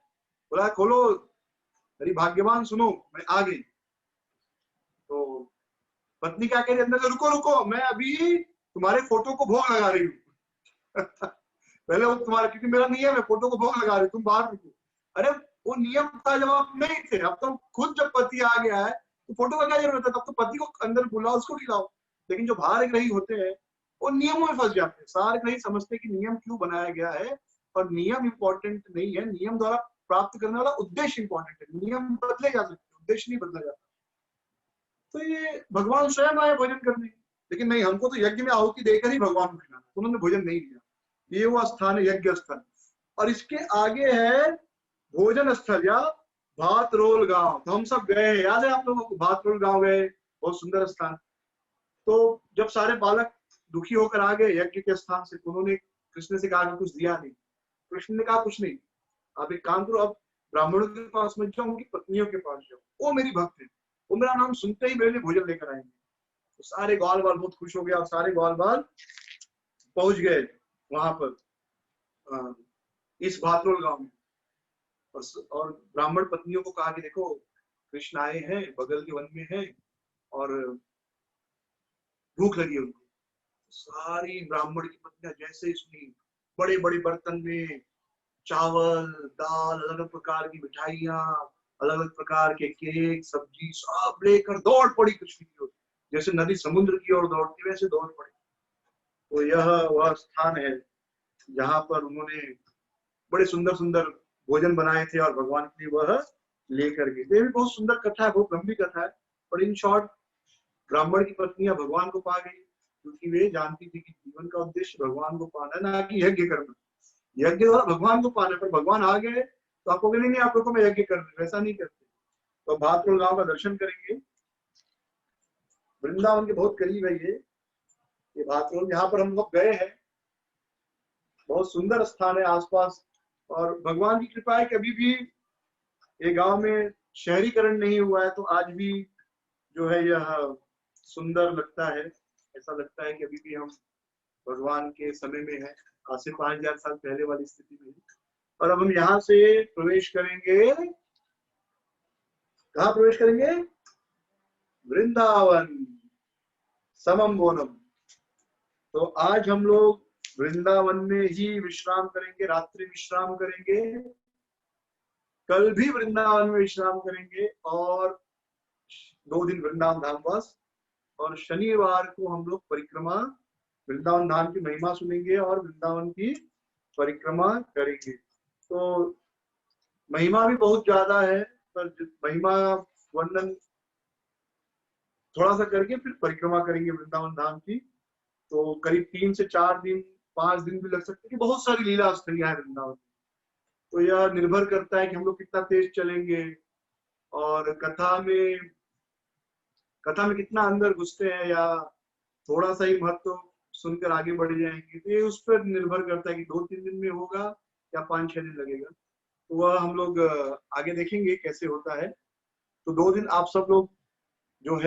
Speaker 1: बोला खोलो, अरे भाग्यवान सुनो मैं आ गई। तो पत्नी क्या कह रही है अंदर से, रुको रुको, मैं अभी तुम्हारे फोटो को भोग लगा रही हूँ। पहले वो तुम्हारा, क्योंकि मेरा नियम है, फोटो को भोग लगा रही हूँ, तुम बाहर रुको। अरे वो नियम था जब आप नहीं थे, अब तो खुद जब पति आ गया है तो फोटो का क्या जरूरत है, तब तो पति को अंदर बुलाओ, उसको खिलाओ। लेकिन जो बाहर ग्रही होते हैं वो नियमों में फंस जाते हैं। सारे ग्रही समझते हैं कि नियम क्यों बनाया गया है, और नियम इंपॉर्टेंट नहीं है, नियम द्वारा प्राप्त करने वाला उद्देश्य इंपॉर्टेंट है। नियम बदले जा सकते, उद्देश्य नहीं बदला जाता। तो ये भगवान स्वयं आए भोजन करने, लेकिन नहीं, हमको तो यज्ञ में आहुति देकर ही भगवान को खिलाना, उन्होंने भोजन नहीं दिया। ये वो स्थान है यज्ञ स्थल, और इसके आगे है भोजन स्थल या भातरोल गांव। तो हम सब गए, याद है आप लोगों को, भातरोल गांव गए, बहुत सुंदर स्थान। तो जब सारे बालक दुखी होकर आ गए यज्ञ के स्थान से, तो उन्होंने कृष्ण से कहा कि कुछ दिया नहीं। कृष्ण ने कहा कुछ नहीं, आप एक काम करो, अब ब्राह्मणों के पास मत जाओ, उनकी पत्नियों के पास जाओ, वो मेरी भक्त है, वो मेरा नाम सुनते ही मेरे लिए भोजन लेकर आएंगे। तो सारे ग्वाल बाल बहुत खुश हो गया, और सारे ग्वाल बाल पहुंच गए वहां पर इस भातरोल गांव में। और ब्राह्मण पत्नियों को कहा कि देखो कृष्ण आए हैं, बगल के वन में हैं, और भूख लगी उनको। सारी ब्राह्मण की पत्नियां जैसे ही सुनी, बड़े बड़े बर्तन में चावल दाल, अलग अलग प्रकार की मिठाइयाँ, अलग अलग प्रकार के केक सब्जी सब लेकर दौड़ पड़ी कृष्ण की ओर, जैसे नदी समुद्र की ओर दौड़ती वैसे दौड़ पड़ी। तो यह वह स्थान है जहाँ पर उन्होंने बड़े सुंदर सुंदर भोजन बनाए थे और भगवान के लिए वह लेकर गए। ये भी बहुत सुंदर कथा है, बहुत लंबी कथा है, पर इन शॉर्ट ब्राह्मण की पत्नियां भगवान को पा गई, क्योंकि वे जानती थी कि जीवन का उद्देश्य भगवान को पाना, ना कि यज्ञ करना। यज्ञ द्वारा भगवान को पाना, पर भगवान आ गए तो आपको नहीं, आप लोगों में यज्ञ कर रहे, वैसा नहीं करते। तो भातरोल गांव का दर्शन करेंगे, वृंदावन के बहुत करीब है ये भातरोल, यहाँ पर हम लोग गए हैं। बहुत सुंदर स्थान है आसपास, और भगवान की कृपा है कि अभी भी ये गांव में शहरीकरण नहीं हुआ है, तो आज भी जो है यह सुंदर लगता है। ऐसा लगता है कि अभी भी हम भगवान के समय में है, आज से 5000 साल पहले वाली स्थिति में। और अब हम यहाँ से प्रवेश करेंगे, कहाँ प्रवेश करेंगे? वृंदावन समम बोनम। तो आज हम लोग वृंदावन में ही विश्राम करेंगे, रात्रि विश्राम करेंगे, कल भी वृंदावन में विश्राम करेंगे, और 2 दिन वृंदावन धामवास, और शनिवार को हम लोग परिक्रमा, वृंदावन धाम की महिमा सुनेंगे और वृंदावन की परिक्रमा करेंगे। तो महिमा भी बहुत ज्यादा है, पर महिमा वर्णन थोड़ा सा करके फिर परिक्रमा करेंगे वृंदावन धाम की। तो करीब 3 से 4 दिन 5 दिन भी लग सकते हैं, बहुत सारी लीला स्थलियां है वृंदावन। तो यह निर्भर करता है कि हम लोग कितना तेज चलेंगे, और कथा में कितना अंदर घुसते हैं, या थोड़ा सा ही महत्व सुनकर आगे बढ़ जाएंगे। तो ये उस पर निर्भर करता है कि 2-3 दिन में होगा या 5-6 दिन लगेगा। तो वह हम लोग आगे देखेंगे कैसे होता है। तो 2 दिन आप सब लोग जो है